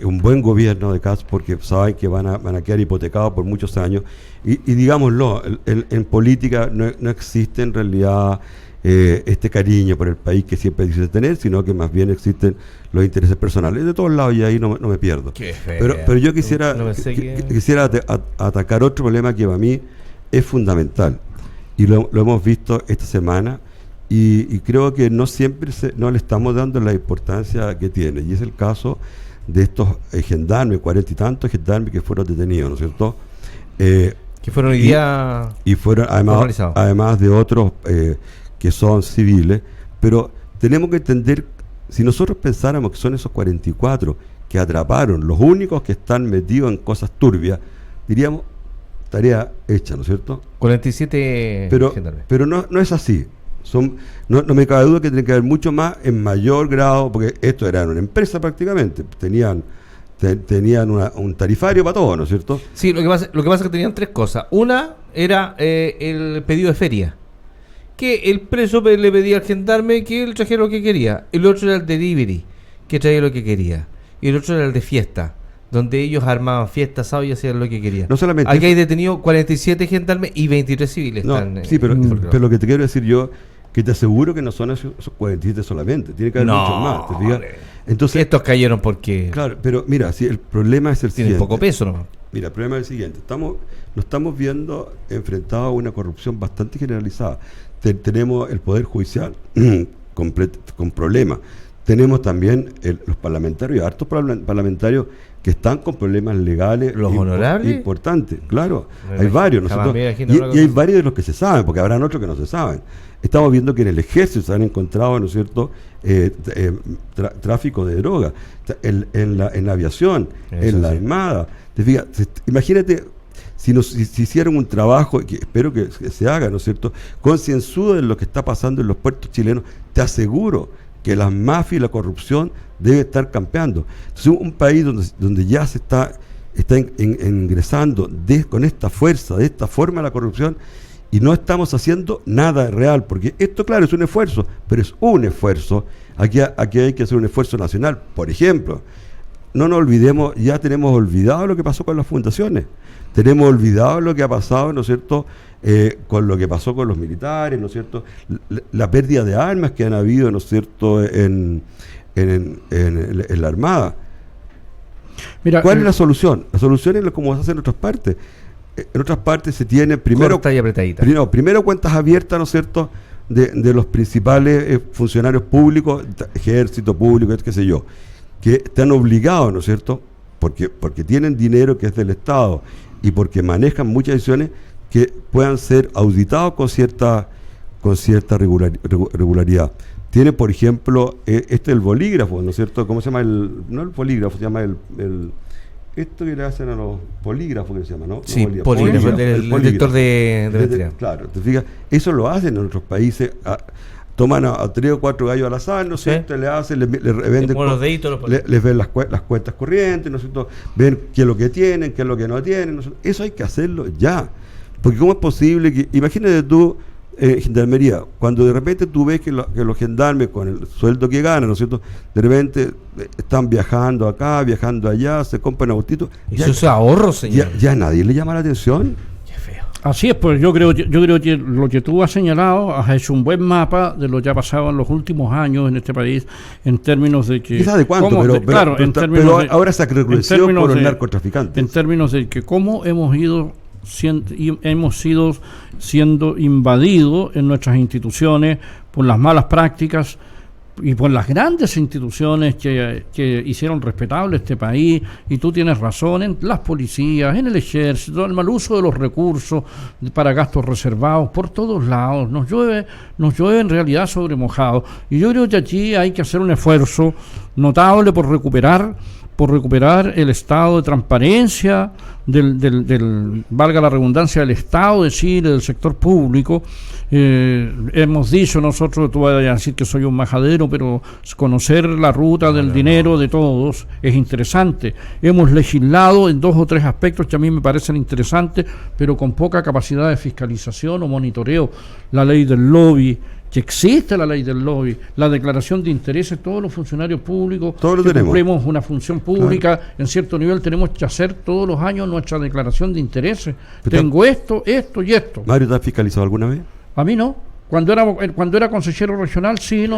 un buen gobierno de Kast, porque saben que van a quedar hipotecados por muchos años, y digámoslo, en política no existe en realidad este cariño por el país que siempre dice tener, sino que más bien existen los intereses personales de todos lados, y ahí no me pierdo. Qué fea. Pero yo quisiera No pensé quisiera atacar otro problema que para mí es fundamental, y lo hemos visto esta semana, y creo que no siempre no le estamos dando la importancia que tiene, y es el caso de estos gendarmes, 40 y tantos gendarmes que fueron detenidos, ¿no es cierto? Que fueron hoy día. Y fueron Formalizados. además de otros que son civiles, pero tenemos que entender, si nosotros pensáramos que son esos 44 que atraparon, los únicos que están metidos en cosas turbias, diríamos, tarea hecha, ¿no es cierto? 47 gendarmes. Pero no es así. No me cabe duda que tiene que haber mucho más en mayor grado, porque esto era una empresa prácticamente, tenían un tarifario para todo, ¿no es cierto? Sí, lo que pasa es que tenían tres cosas. Una era el pedido de feria, que el preso le pedía al gendarme que él trajera lo que quería. El otro era el delivery, que traía lo que quería. Y el otro era el de fiesta, donde ellos armaban fiestas, sábado y hacían lo que querían. No solamente Aquí hay detenido 47 gendarmes y 23 civiles. No, están, sí, pero involucrados. lo que te quiero decir yo, que te aseguro que no son esos 47 solamente, tiene que haber No, muchos más, ¿te fijas? hombre. Entonces, Estos cayeron porque claro, pero mira, si el problema es el tienen siguiente. poco peso, ¿no? Mira, el problema es el siguiente, nos estamos viendo enfrentados a una corrupción bastante generalizada. Tenemos el Poder Judicial con problemas. Tenemos también los parlamentarios, hartos parlamentarios que están con problemas legales. ¿Los honorables? Importantes, claro. Me Hay imagino, varios, jamás nosotros, me imagino una y cosa hay así. varios de los que se saben, porque habrán otros que no se saben. Estamos viendo que en el ejército se han encontrado, ¿no es cierto?, tráfico de droga, en la aviación, en la armada. ¿Te fijas? Imagínate si hicieran un trabajo, que espero que se haga, ¿no es cierto?, concienzudo de lo que está pasando en los puertos chilenos. Te aseguro que las mafias y la corrupción deben estar campeando. Entonces, un país donde ya se está ingresando con esta fuerza, de esta forma la corrupción, y no estamos haciendo nada real, porque esto, claro, es un esfuerzo, pero es un esfuerzo. Aquí hay que hacer un esfuerzo nacional. Por ejemplo, no nos olvidemos, ya tenemos olvidado lo que pasó con las fundaciones, tenemos olvidado lo que ha pasado, ¿no es cierto?, con lo que pasó con los militares, ¿no es cierto?, la pérdida de armas que han habido, ¿no es cierto?, en la Armada. Mira, ¿cuál es la solución? La solución es como se hace en otras partes. En otras partes se tiene primero cuentas abiertas, ¿no es cierto?, de los principales funcionarios públicos, ejército público, qué sé yo, que están obligados, ¿no es cierto?, porque tienen dinero que es del Estado y porque manejan muchas decisiones, que puedan ser auditados con cierta regularidad. Tiene, por ejemplo, el bolígrafo, ¿no es cierto? ¿Cómo se llama? No el bolígrafo, se llama esto que le hacen a los polígrafos, que se llama, ¿no? Sí, polígrafo, el detector de batería. Claro, te fijas, eso lo hacen en otros países. Toman a 3 o 4 gallos al azar, ¿no es cierto? Le hacen, le venden, les ven las cuentas corrientes, ¿no es cierto? Ven qué es lo que tienen, qué es lo que no tienen, ¿no es cierto? Eso hay que hacerlo ya. Porque ¿cómo es posible que, imagínate tú, gendarmería, cuando de repente tú ves que los gendarmes, con el sueldo que ganan, ¿no es cierto?, de repente están viajando acá, viajando allá, se compran autitos. Eso es ahorro, señor. Ya nadie le llama la atención. Qué feo. Así es, pues yo creo que lo que tú has señalado, has hecho un buen mapa de lo que ha pasado en los últimos años en este país, en términos de que... Quizás de cuánto, pero ahora se ha recrudecido por los narcotraficantes. En términos de que cómo hemos ido siendo invadidos en nuestras instituciones por las malas prácticas y por las grandes instituciones que hicieron respetable este país. Y tú tienes razón, en las policías, en el ejército, el mal uso de los recursos para gastos reservados por todos lados. Nos llueve en realidad sobre mojado, y yo creo que aquí hay que hacer un esfuerzo notable por recuperar el estado de transparencia valga la redundancia, del Estado de Chile, del sector público. Hemos dicho nosotros, tú vas a decir que soy un majadero, pero conocer la ruta del dinero de todos es interesante. Hemos legislado en 2 o 3 aspectos que a mí me parecen interesantes, pero con poca capacidad de fiscalización o monitoreo. La ley del lobby, que existe la ley del lobby, la declaración de intereses. Todos los funcionarios públicos que cumplimos una función pública, claro, en cierto nivel, tenemos que hacer todos los años nuestra declaración de intereses. Tengo esto y esto. ¿Mario, te has fiscalizado alguna vez? A mí no. Cuando era consejero regional, sí,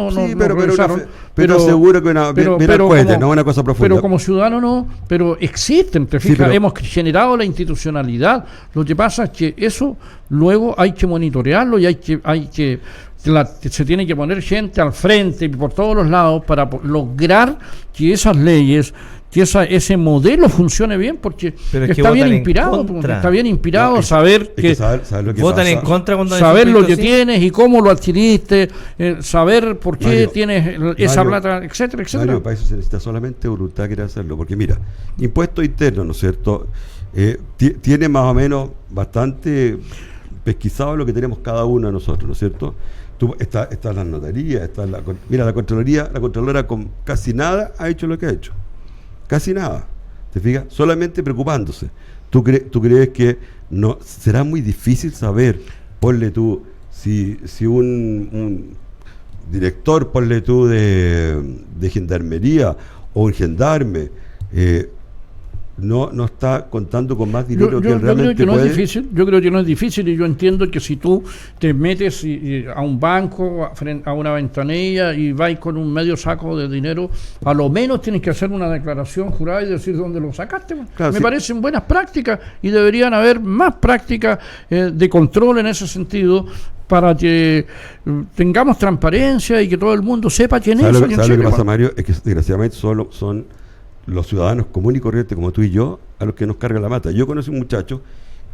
pero seguro que una cosa profunda. Pero como ciudadano no, pero existen, te fijas, hemos generado la institucionalidad. Lo que pasa es que eso luego hay que monitorearlo y se tiene que poner gente al frente y por todos los lados para lograr que esas leyes, que ese modelo funcione bien, porque está bien inspirado, saber que votan en contra cuando saber lo que tienes y cómo lo adquiriste, saber por qué tienes esa plata, etcétera. Mario, para eso se necesita solamente voluntad, querer hacerlo, porque mira, impuesto interno, ¿no es cierto?, tiene más o menos bastante pesquisado lo que tenemos cada uno de nosotros, ¿no es cierto? Está las notarías, la Contralora con casi nada ha hecho lo que ha hecho. Casi nada, ¿te fijas? Solamente preocupándose. ¿Tú crees que no será muy difícil saber, ponle tú, si un director, ponle tú, de gendarmería o un gendarme no está contando con más dinero que él realmente puede? Yo creo que no es difícil, y yo entiendo que si tú te metes a un banco, a una ventanilla, y vas con un medio saco de dinero, a lo menos tienes que hacer una declaración jurada y decir dónde lo sacaste. Claro, me parecen buenas prácticas, y deberían haber más prácticas de control en ese sentido, para que tengamos transparencia y que todo el mundo sepa quién es. ¿Sabes lo que pasa, Mario? Es que desgraciadamente solo son los ciudadanos comunes y corrientes como tú y yo a los que nos carga la mata. Yo conocí un muchacho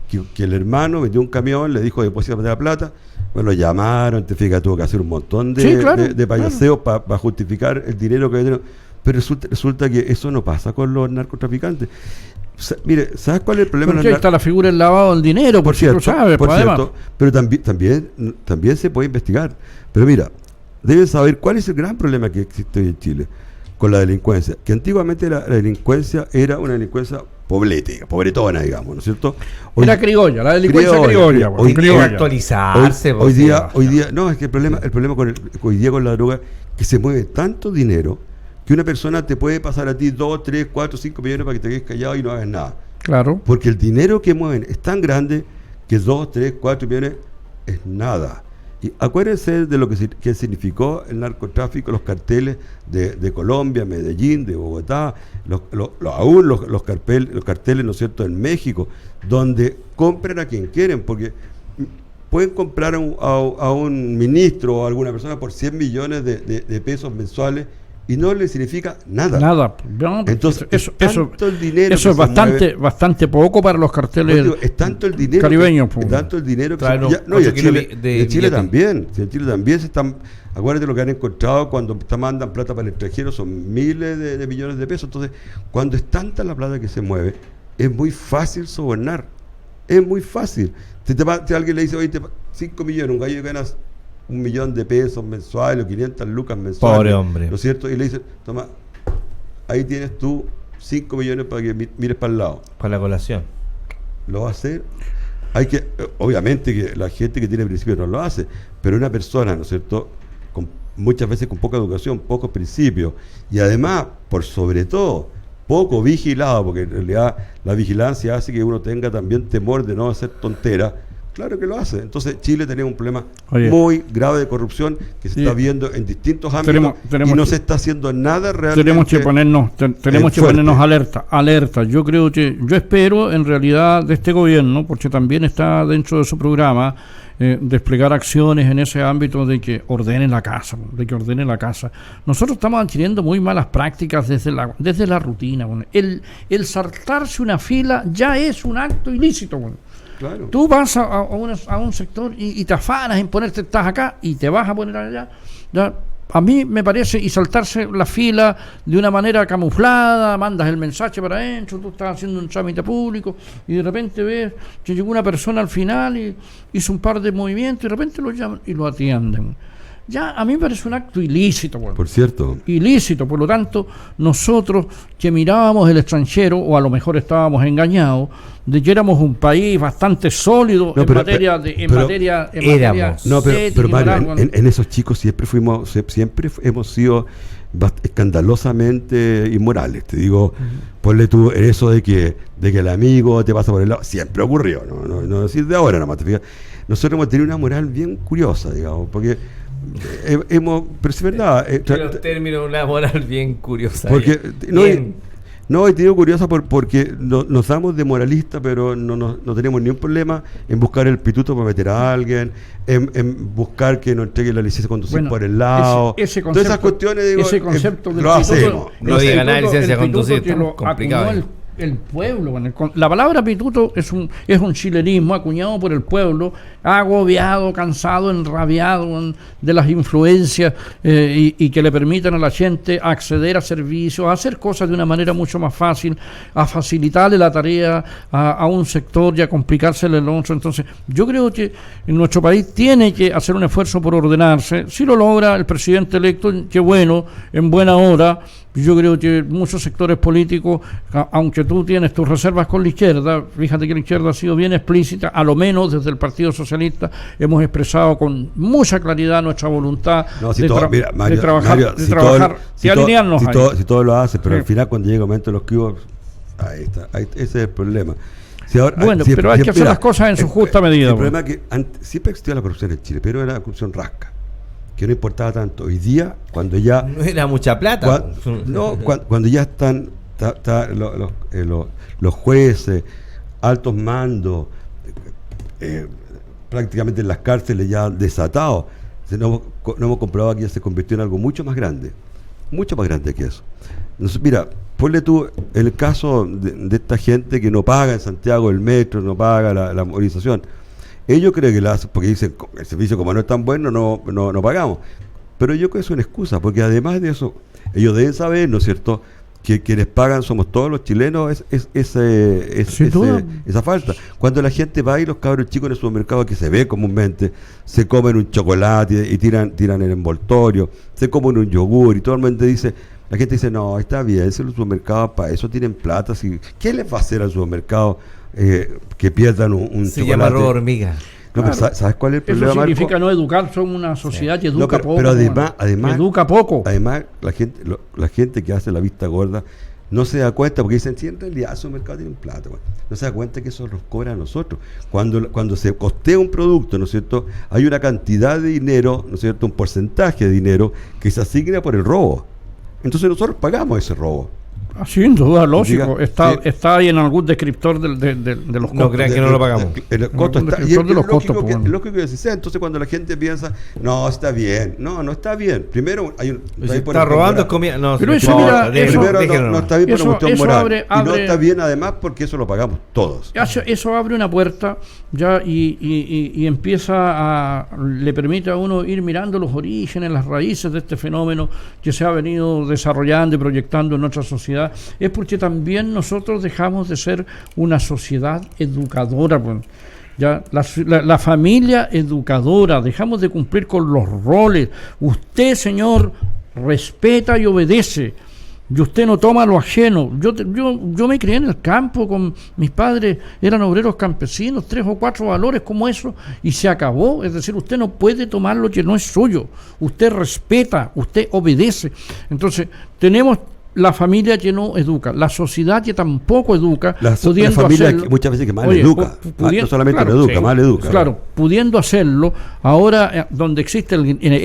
que el hermano vendió un camión, le dijo deposítame la plata. Bueno, llamaron, te fijas, tuvo que hacer un montón de payaseos para justificar el dinero que había. Pero resulta que eso no pasa con los narcotraficantes. O sea, mire, ¿sabes cuál es el problema? Porque ahí está la figura del lavado del dinero, por cierto, sabes, por además. cierto, pero también se puede investigar. Pero mira, deben saber cuál es el gran problema que existe hoy en Chile con la delincuencia. Que antiguamente la delincuencia era una delincuencia pobretona, digamos, ¿no es cierto? Era criolla, la delincuencia criolla. Hoy día actualizarse. Hoy día, no, es que el problema hoy día con la droga es que se mueve tanto dinero que una persona te puede pasar a ti 2, 3, 4, 5 millones para que te quedes callado y no hagas nada. Claro. Porque el dinero que mueven es tan grande que 2, 3, 4 millones es nada. Y acuérdense de lo que significó el narcotráfico, los carteles de Colombia, Medellín, de Bogotá, los carteles, ¿no es cierto?, en México, donde compran a quien quieren, porque pueden comprar a un ministro o a alguna persona por 100 millones de pesos mensuales y no le significa nada. Nada. No, entonces, eso el dinero es bastante poco para los carteles es tanto el dinero caribeños. Es tanto el dinero que claro, y en Chile también. Si en Chile también se están. Acuérdate lo que han encontrado cuando mandan plata para el extranjero, son miles de millones de pesos. Entonces, cuando es tanta la plata que se mueve, es muy fácil sobornar. Es muy fácil. Si alguien le dice, oye, 5 millones, un gallo que ganas 1 millón de pesos mensuales o 500 lucas mensuales. Pobre hombre. ¿No es cierto? Y le dicen, toma, ahí tienes tú 5 millones para que mires para el lado. Para la colación. ¿Lo va a hacer? Obviamente que la gente que tiene principios no lo hace, pero una persona, ¿no es cierto?, muchas veces con poca educación, pocos principios, y además, por sobre todo, poco vigilado, porque en realidad la vigilancia hace que uno tenga también temor de no hacer tonteras. Claro que lo hace. Entonces Chile tenía un problema muy grave de corrupción que se está viendo en distintos ámbitos y no se está haciendo nada realmente. Tenemos que ponernos alerta. Yo espero en realidad de este gobierno, porque también está dentro de su programa desplegar acciones en ese ámbito de que ordenen la casa, Nosotros estamos adquiriendo muy malas prácticas desde la rutina. Bueno. El saltarse una fila ya es un acto ilícito. Bueno. Claro. Tú vas a un sector y te afanas en ponerte, estás acá y te vas a poner allá. Ya, a mí me parece, y saltarse la fila de una manera camuflada, mandas el mensaje para adentro, tú estás haciendo un trámite público y de repente ves que llegó una persona al final y hizo un par de movimientos y de repente lo llaman y lo atienden. Ya, a mí me parece un acto ilícito. Bueno. Por cierto. Ilícito, por lo tanto, nosotros que mirábamos el extranjero, o a lo mejor estábamos engañados, de que éramos un país bastante sólido en materia pero Mario, en esos chicos siempre hemos sido escandalosamente inmorales. Te digo, ponle tú en eso de que el amigo te pasa por el lado, siempre ocurrió, no decir de ahora nomás, te fijas. Nosotros hemos tenido una moral bien curiosa, digamos, porque pero es verdad. Los términos, una moral bien curiosa. Porque he tenido curiosa porque nos damos de moralista, pero no tenemos ningún problema en buscar el pituto para meter a alguien, en buscar que nos entregue la licencia de conducir por el lado. Ese concepto, todas esas cuestiones, digo, ese concepto del lo hacemos. No diga nada de licencia de conducir, es complicado. El pueblo, la palabra pituto es un chilenismo acuñado por el pueblo, agobiado, cansado, enrabiado de las influencias y que le permitan a la gente acceder a servicios, a hacer cosas de una manera mucho más fácil, a facilitarle la tarea a un sector y a complicársele el otro. Entonces, yo creo que en nuestro país tiene que hacer un esfuerzo por ordenarse. Si lo logra el presidente electo, qué bueno, en buena hora. Yo creo que muchos sectores políticos, aunque tú tienes tus reservas con la izquierda, fíjate que la izquierda ha sido bien explícita, a lo menos desde el Partido Socialista hemos expresado con mucha claridad nuestra voluntad de trabajar, y alinearnos ahí. Si todo lo hace, pero al final cuando llega el momento de los cubos, ese es el problema. Pero hay que hacer las cosas en su justa medida. El problema es que siempre existió la corrupción en Chile, pero era la corrupción rasca, que no importaba tanto. Hoy día, cuando ya... No era mucha plata. Cuando ya están los jueces, altos mandos, prácticamente en las cárceles ya desatados, no hemos comprobado que ya se convirtió en algo mucho más grande que eso. Entonces, mira, ponle tú, en el caso de esta gente que no paga en Santiago el metro, no paga la movilización, ellos creen que lo hacen porque dicen, el servicio como no es tan bueno, no pagamos. Pero yo creo que es una excusa, porque además de eso, ellos deben saber, ¿no es cierto?, que quienes pagan somos todos los chilenos, esa falta. Cuando la gente va y los cabros chicos en el supermercado, que se ve comúnmente, se comen un chocolate y tiran el envoltorio, se comen un yogur y todo el mundo dice, la gente dice, no, está bien, es el supermercado, para eso tienen plata. ¿Qué les va a hacer al supermercado que pierdan un chocolate? Se llama robo hormiga. No, Claro. pero ¿sabes cuál es el problema, Eso significa Marco? no educar, son una sociedad que educa poco. Pero además educa poco. Además, la gente que hace la vista gorda no se da cuenta, porque dicen, sí, en realidad su mercado tiene plata. Bueno, no se da cuenta que eso nos cobra a nosotros. Cuando se costea un producto, ¿no es cierto?, hay una cantidad de dinero, ¿no es cierto?, un porcentaje de dinero que se asigna por el robo. Entonces nosotros pagamos ese robo. Sin duda, lógico. Diga, está ahí en algún descriptor de los costos. No crean que no lo pagamos. El costo está, y descriptor de los lógico costos, que, pues. lógico que así sea. Entonces cuando la gente piensa, no, está bien. No está bien. Primero hay un... Si está robando es comida. No, Pero no eso, importa, mira, déjenlo, Primero déjenlo. no está bien por una cuestión Eso moral. Y no abre- está bien además porque eso lo pagamos todos. Eso abre una puerta ya y le permite a uno ir mirando los orígenes, las raíces de este fenómeno que se ha venido desarrollando y proyectando en nuestra sociedad. Es porque también nosotros dejamos de ser una sociedad educadora, pues. Ya la familia educadora, dejamos de cumplir con los roles. Usted, señor, respeta y obedece. Y usted no toma lo ajeno. Yo me crié en el campo con mis padres, eran obreros campesinos, 3 o 4 valores como eso, y se acabó. Es decir, usted no puede tomar lo que no es suyo. Usted respeta, usted obedece. Entonces, tenemos la familia que no educa, la sociedad que tampoco educa, La pudiendo familia hacerlo, que muchas veces que mal Oye, educa. pudi- No solamente claro, no educa, sí, mal educa. Claro, pudiendo hacerlo, ahora donde existe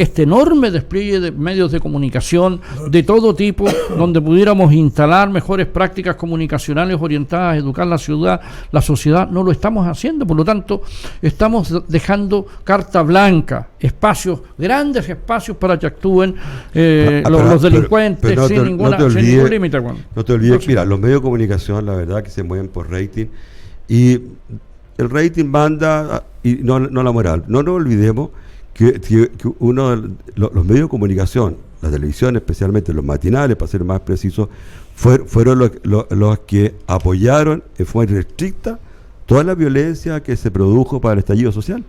este enorme despliegue de medios de comunicación de todo tipo, donde pudiéramos instalar mejores prácticas comunicacionales orientadas a educar la sociedad, no lo estamos haciendo. Por lo tanto, estamos dejando carta blanca, grandes espacios para que actúen los delincuentes pero sin ningún límite. Bueno. No te olvides, mira, los medios de comunicación, la verdad que se mueven por rating, y el rating manda y no la moral. No nos olvidemos que los medios de comunicación, la televisión especialmente, los matinales, para ser más precisos, fueron los que apoyaron en forma irrestricta toda la violencia que se produjo para el estallido social.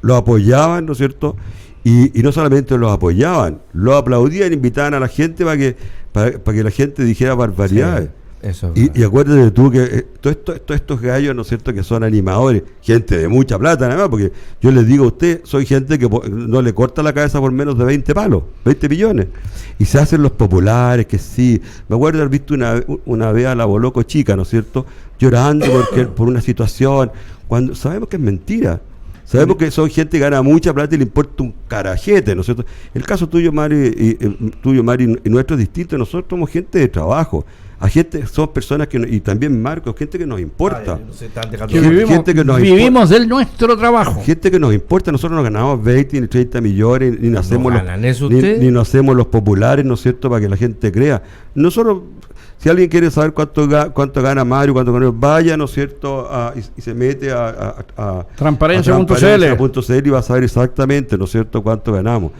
Lo apoyaban, ¿no es cierto? Y no solamente los apoyaban, lo aplaudían, invitaban a la gente para que la gente dijera barbaridades. Sí, eso es Y acuérdate tú que todos estos gallos, ¿no es cierto?, que son animadores, gente de mucha plata, nada más, porque yo les digo a usted, soy gente que no le corta la cabeza por menos de 20 palos, 20 millones. Y se hacen los populares, que sí. Me acuerdo de haber visto una vez a la Boloco chica, ¿no es cierto?, llorando por una situación, cuando sabemos que es mentira. Sabemos que son gente que gana mucha plata y le importa un carajete, ¿no es cierto? El caso tuyo, Mari, y nuestro es distinto. Nosotros somos gente de trabajo. Somos personas y también Marcos, gente que nos importa. Que Gente que nos vivimos de nuestro trabajo. Gente que nos importa. Nosotros no ganamos 20 ni 30 millones, ni nos hacemos ganan eso ustedes. ni nos hacemos los populares, ¿no es cierto?, para que la gente crea. Nosotros, si alguien quiere saber cuánto gana Mario, cuánto gana, vaya, ¿no es cierto?, y se mete a transparencia.cl y va a saber exactamente, ¿no es cierto?, cuánto ganamos.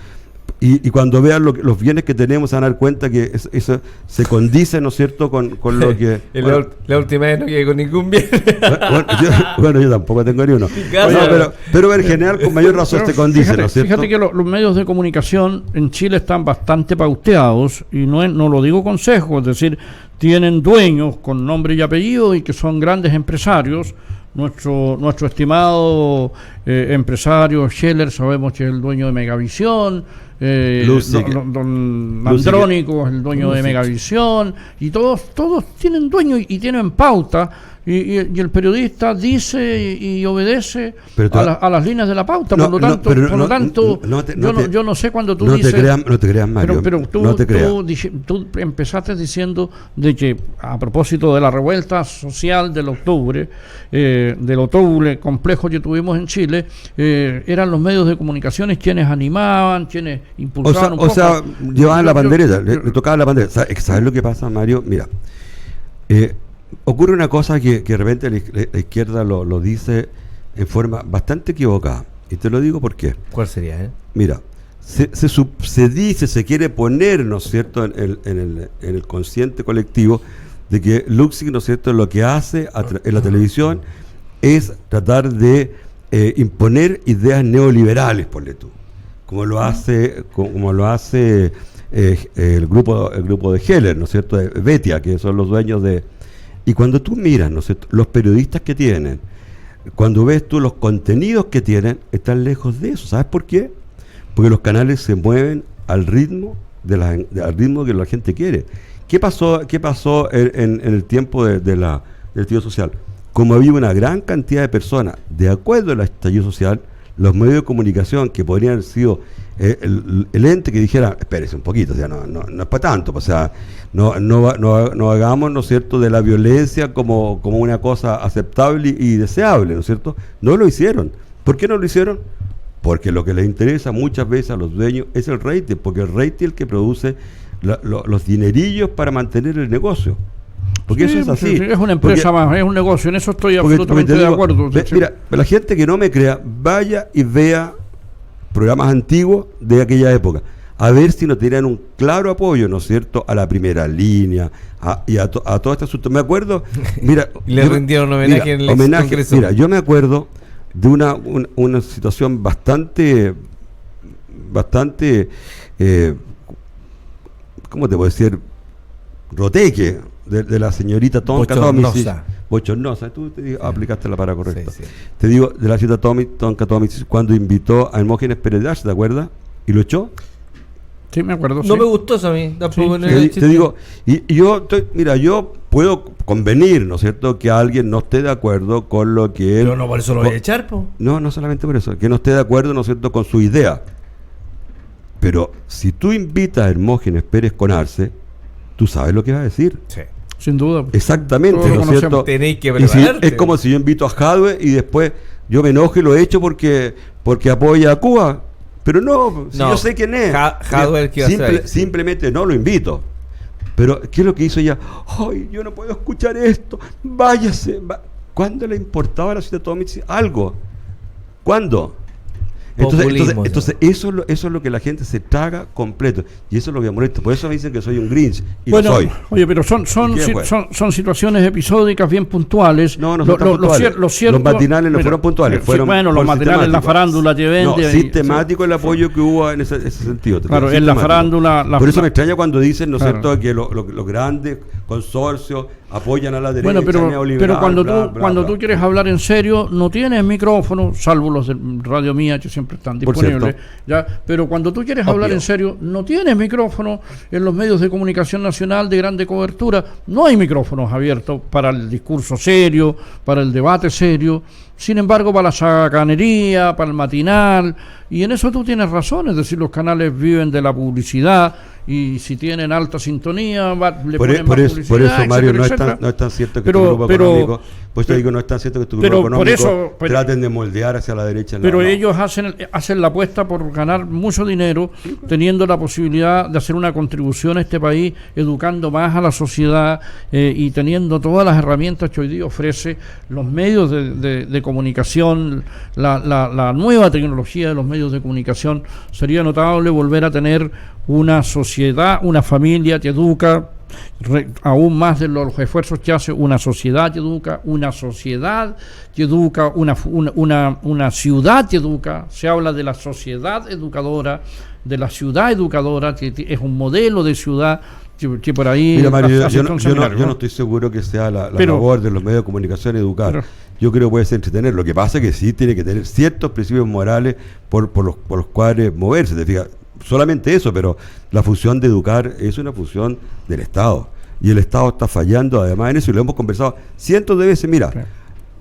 Y cuando vean los bienes que tenemos, se van a dar cuenta que eso se condice, ¿no es cierto?, con lo que... La última vez no llegué con ningún bien. yo tampoco tengo ni uno. Pero en general, con mayor razón se condice, ¿no es cierto? Fíjate que los medios de comunicación en Chile están bastante pauteados, y no lo digo con sesgo, es decir, tienen dueños con nombre y apellido y que son grandes empresarios. Nuestro estimado empresario Scheller, sabemos que es el dueño de Megavisión, don Andrónico es el dueño de Megavisión, y todos tienen dueño y tienen pauta y el periodista dice y obedece Pero a las líneas de la pauta. No, por lo no, tanto, yo no sé cuando tú dices... No te creas, Mario. Pero tú empezaste diciendo de que, a propósito de la revuelta social del octubre complejo que tuvimos en Chile, eran los medios de comunicaciones quienes animaban, quienes impulsaban un poco. O sea, llevaban la bandereta, le tocaban la bandereta. ¿Sabes lo que pasa, Mario? Mira, ocurre una cosa que de repente la izquierda lo dice en forma bastante equivocada. Y te lo digo por qué. ¿Cuál sería? Mira, se dice, se quiere poner, ¿no es cierto?, en el consciente colectivo de que Luxig, ¿no es cierto?, lo que hace en la televisión es tratar de imponer ideas neoliberales, ponle tú, como lo hace el grupo de Heller, ¿no es cierto?, de Betia, que son los dueños de... Y cuando tú miras, ¿no es cierto?, los periodistas que tienen, cuando ves tú los contenidos que tienen, están lejos de eso. ¿Sabes por qué? Porque los canales se mueven al ritmo al ritmo que la gente quiere. ¿Qué pasó en el tiempo del estallido social? Como había una gran cantidad de personas de acuerdo al estallido social, los medios de comunicación que podrían haber sido el ente que dijera, espérese un poquito, o sea, no es para tanto, o sea, no hagamos, ¿no es cierto?, de la violencia como una cosa aceptable y deseable, ¿no es cierto? No lo hicieron. ¿Por qué no lo hicieron? Porque lo que les interesa muchas veces a los dueños es el rating, porque el rating es el que produce los dinerillos para mantener el negocio. Porque sí, eso es así. Es una empresa más, es un negocio, en eso estoy absolutamente de acuerdo. Mira, la gente que no me crea, vaya y vea programas antiguos de aquella época, a ver si no tenían un claro apoyo, ¿no es cierto?, a la primera línea, y a todo este asunto. Me acuerdo, mira... Le rindieron homenaje en el Congreso. Mira, yo me acuerdo de una situación bastante ¿cómo te puedo decir? Roteque, de la señorita Tonka Tomic. Bochornosa. Tú aplicaste la palabra correcta. Sí. Te digo, de la señorita Tonka Tomic, cuando invitó a Hermógenes Pérez, ¿te acuerdas? ¿Y lo echó? Sí, me acuerdo. No me gustó eso a mí. Tampoco te digo, y yo puedo convenir, ¿no es cierto?, que alguien no esté de acuerdo con lo que él... Pero no por eso lo voy a echar, po. No solamente por eso, que no esté de acuerdo, ¿no es cierto?, con su idea. Pero si tú invitas a Hermógenes Pérez con Arce, tú sabes lo que va a decir. Sí. Sin duda. Exactamente, ¿no es cierto? Tenéis que prepararte. Es como si yo invito a Jadwe y después yo me enojo y lo echo porque apoya a Cuba. Pero no, si yo sé quién es. Jadwe simplemente no lo invito. Pero, ¿qué es lo que hizo ella? ¡Ay, yo no puedo escuchar esto! ¡Váyase! ¿Cuándo le importaba a la ciudad Tomic algo? ¿Cuándo? Entonces eso es lo que la gente se traga completo, y eso es lo que me molesta. Por eso me dicen que soy un Grinch, y bueno, lo soy. Oye, pero son situaciones episódicas bien puntuales. No son puntuales. Los matinales no fueron puntuales. Los matinales, la farándula que vende. Sistemático el apoyo que hubo en ese sentido. Claro, en la farándula. Por eso me extraña cuando dicen, ¿no es cierto?, que los grandes consorcios apoyan a la derecha. Bueno, pero cuando tú quieres hablar en serio, no tienes micrófono, salvo los de Radio Mía, que siempre están disponibles. ¿Ya? Pero cuando tú quieres hablar en serio, no tienes micrófono. En los medios de comunicación nacional de grande cobertura no hay micrófonos abiertos para el discurso serio, para el debate serio. Sin embargo, para la chacanería, para el matinal, y en eso tú tienes razón, es decir, los canales viven de la publicidad, y si tienen alta sintonía, le ponen más publicidad. Por eso, Mario, no es tan cierto que tu grupo económico, pues te digo, no es tan cierto que tu grupo económico traten de moldear hacia la derecha. Pero ellos hacen la apuesta por ganar mucho dinero, teniendo la posibilidad de hacer una contribución a este país, educando más a la sociedad, y teniendo todas las herramientas que hoy día ofrece los medios de comunicación, la nueva tecnología de los medios de comunicación. Sería notable volver a tener una sociedad, una familia que educa, aún más de los esfuerzos que hace una sociedad que educa, una ciudad que educa. Se habla de la sociedad educadora, de la ciudad educadora, que es un modelo de ciudad que por ahí... Mira, Mario, yo no estoy seguro que sea la labor de los medios de comunicación educar. Yo creo que puede ser entretener. Lo que pasa es que sí tiene que tener ciertos principios morales por los cuales moverse. ¿Te fijas? Solamente eso, pero la función de educar es una función del Estado. y el Estado está fallando además en eso, y lo hemos conversado cientos de veces. Mira,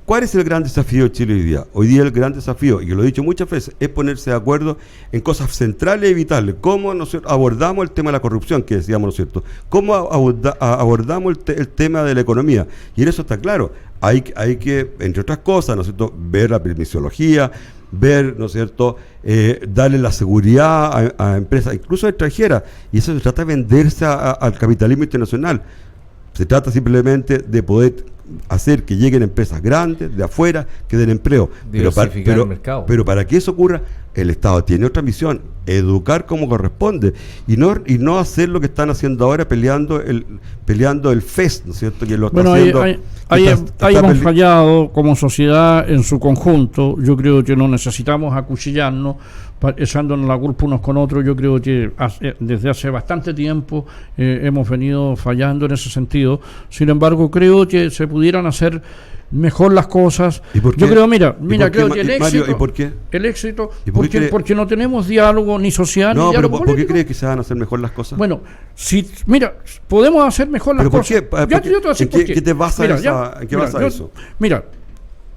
¿cuál es el gran desafío de Chile hoy día? Hoy día el gran desafío, y que lo he dicho muchas veces, es ponerse de acuerdo en cosas centrales y vitales. ¿Cómo abordamos el tema de la corrupción, que decíamos, ¿no es cierto? ¿Cómo abordamos el tema de la economía? Y en eso está claro. Hay que, entre otras cosas, ¿no es cierto?, ver la permisología, ver, ¿no es cierto?, darle la seguridad a empresas, incluso extranjeras. Y eso se trata de venderse al capitalismo internacional. Se trata simplemente de poder hacer que lleguen empresas grandes de afuera que den empleo. El mercado. Pero para que eso ocurra, el Estado tiene otra misión: educar como corresponde, y no hacer lo que están haciendo ahora, peleando el FES, ¿no es cierto? Que lo está haciendo. Ahí hemos fallado como sociedad en su conjunto. Yo creo que no necesitamos acuchillarnos, echándonos la culpa unos con otros. Yo creo que desde hace bastante tiempo hemos venido fallando en ese sentido. Sin embargo, creo que se pudieran hacer mejor las cosas. Yo creo, mira, creo que el éxito, Mario, ¿y por qué? El éxito, porque no tenemos diálogo ni social ni diálogo político. ¿Por qué crees que se van a hacer mejor las cosas? Bueno, mira, podemos hacer mejor las cosas. ¿Qué te basa eso? Mira,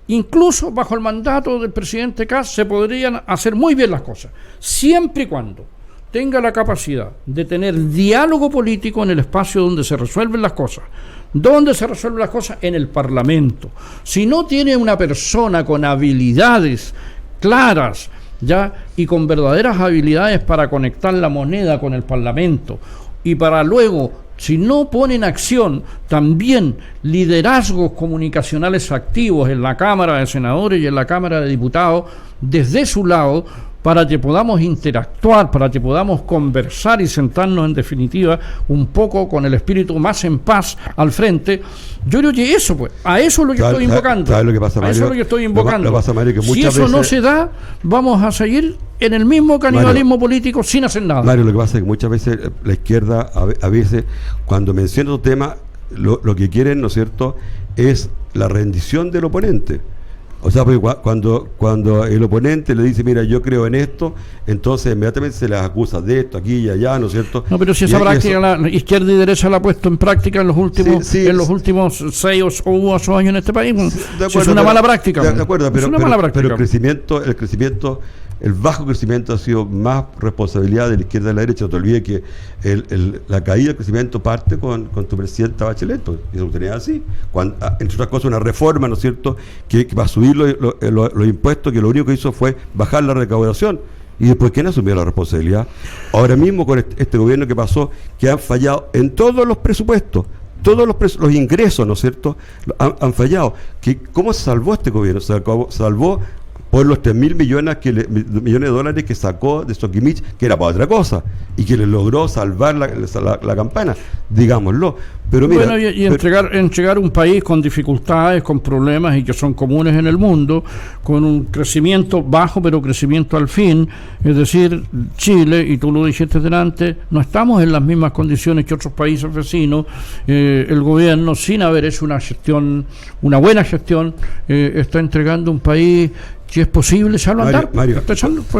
incluso bajo el mandato del presidente Kast se podrían hacer muy bien las cosas, siempre y cuando tenga la capacidad de tener diálogo político en el espacio donde se resuelven las cosas. ¿Dónde se resuelven las cosas? En el Parlamento. Si no tiene una persona con habilidades claras, ya, y con verdaderas habilidades para conectar la moneda con el Parlamento, y para luego, si no pone en acción también liderazgos comunicacionales activos en la Cámara de Senadores y en la Cámara de Diputados, desde su lado, para que podamos interactuar, para que podamos conversar y sentarnos en definitiva un poco con el espíritu más en paz al frente. Yo creo que eso, pues, a eso es lo que estoy invocando. ¿Sabes lo que pasa, Mario? A eso es lo que estoy invocando. Lo pasa, Mario, que si eso veces no se da, vamos a seguir en el mismo canibalismo político sin hacer nada. Mario, lo que pasa es que muchas veces la izquierda, a veces, cuando menciona un tema, lo que quieren, ¿no es cierto?, es la rendición del oponente. O sea, porque cuando el oponente le dice, mira, yo creo en esto, entonces inmediatamente se les acusa de esto, aquí y allá, ¿no es cierto? No, pero si esa práctica la izquierda y derecha la ha puesto en práctica en los últimos 6 o 8 años en este país. Es una mala práctica. De acuerdo, pero el crecimiento, el bajo crecimiento ha sido más responsabilidad de la izquierda y de la derecha. No te olvides que la caída del crecimiento parte con tu presidenta Bachelet, y eso tenía así. Entre otras cosas, una reforma, ¿no es cierto?, que va a subir los impuestos, que lo único que hizo fue bajar la recaudación. Y después, ¿quién asumió la responsabilidad? Ahora mismo, con este gobierno que pasó, que han fallado en todos los presupuestos, todos los ingresos, ¿no es cierto?, han fallado. ¿Cómo se salvó este gobierno? Se salvó por los 3.000 millones de dólares que sacó de Soquimich, que era para otra cosa, y que le logró salvar la campana, digámoslo. Pero mira, bueno, entregar un país con dificultades, con problemas y que son comunes en el mundo, con un crecimiento bajo, pero crecimiento al fin, es decir, Chile, y tú lo dijiste delante, no estamos en las mismas condiciones que otros países vecinos. El gobierno, sin haber hecho una buena gestión, está entregando un país que es posible echarlo a andar. Mario,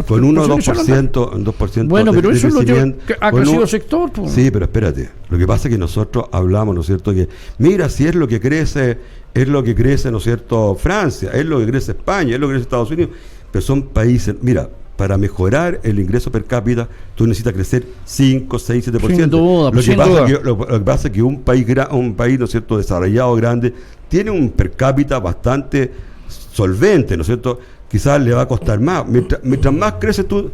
con 1 o 2%. Bueno, pero eso es lo que ha crecido el sector. Pues. Sí, pero espérate. Lo que pasa es que nosotros hablamos, ¿no es cierto?, que mira, si es lo que crece, ¿no es cierto?, Francia, es lo que crece España, es lo que crece Estados Unidos, pero son países, mira, para mejorar el ingreso per cápita, tú necesitas crecer 5, 6, 7%. Sin duda, lo que pasa es que un país, ¿no es cierto?, desarrollado, grande, tiene un per cápita bastante solvente, ¿no es cierto? Quizás le va a costar más. Mientras más creces tú,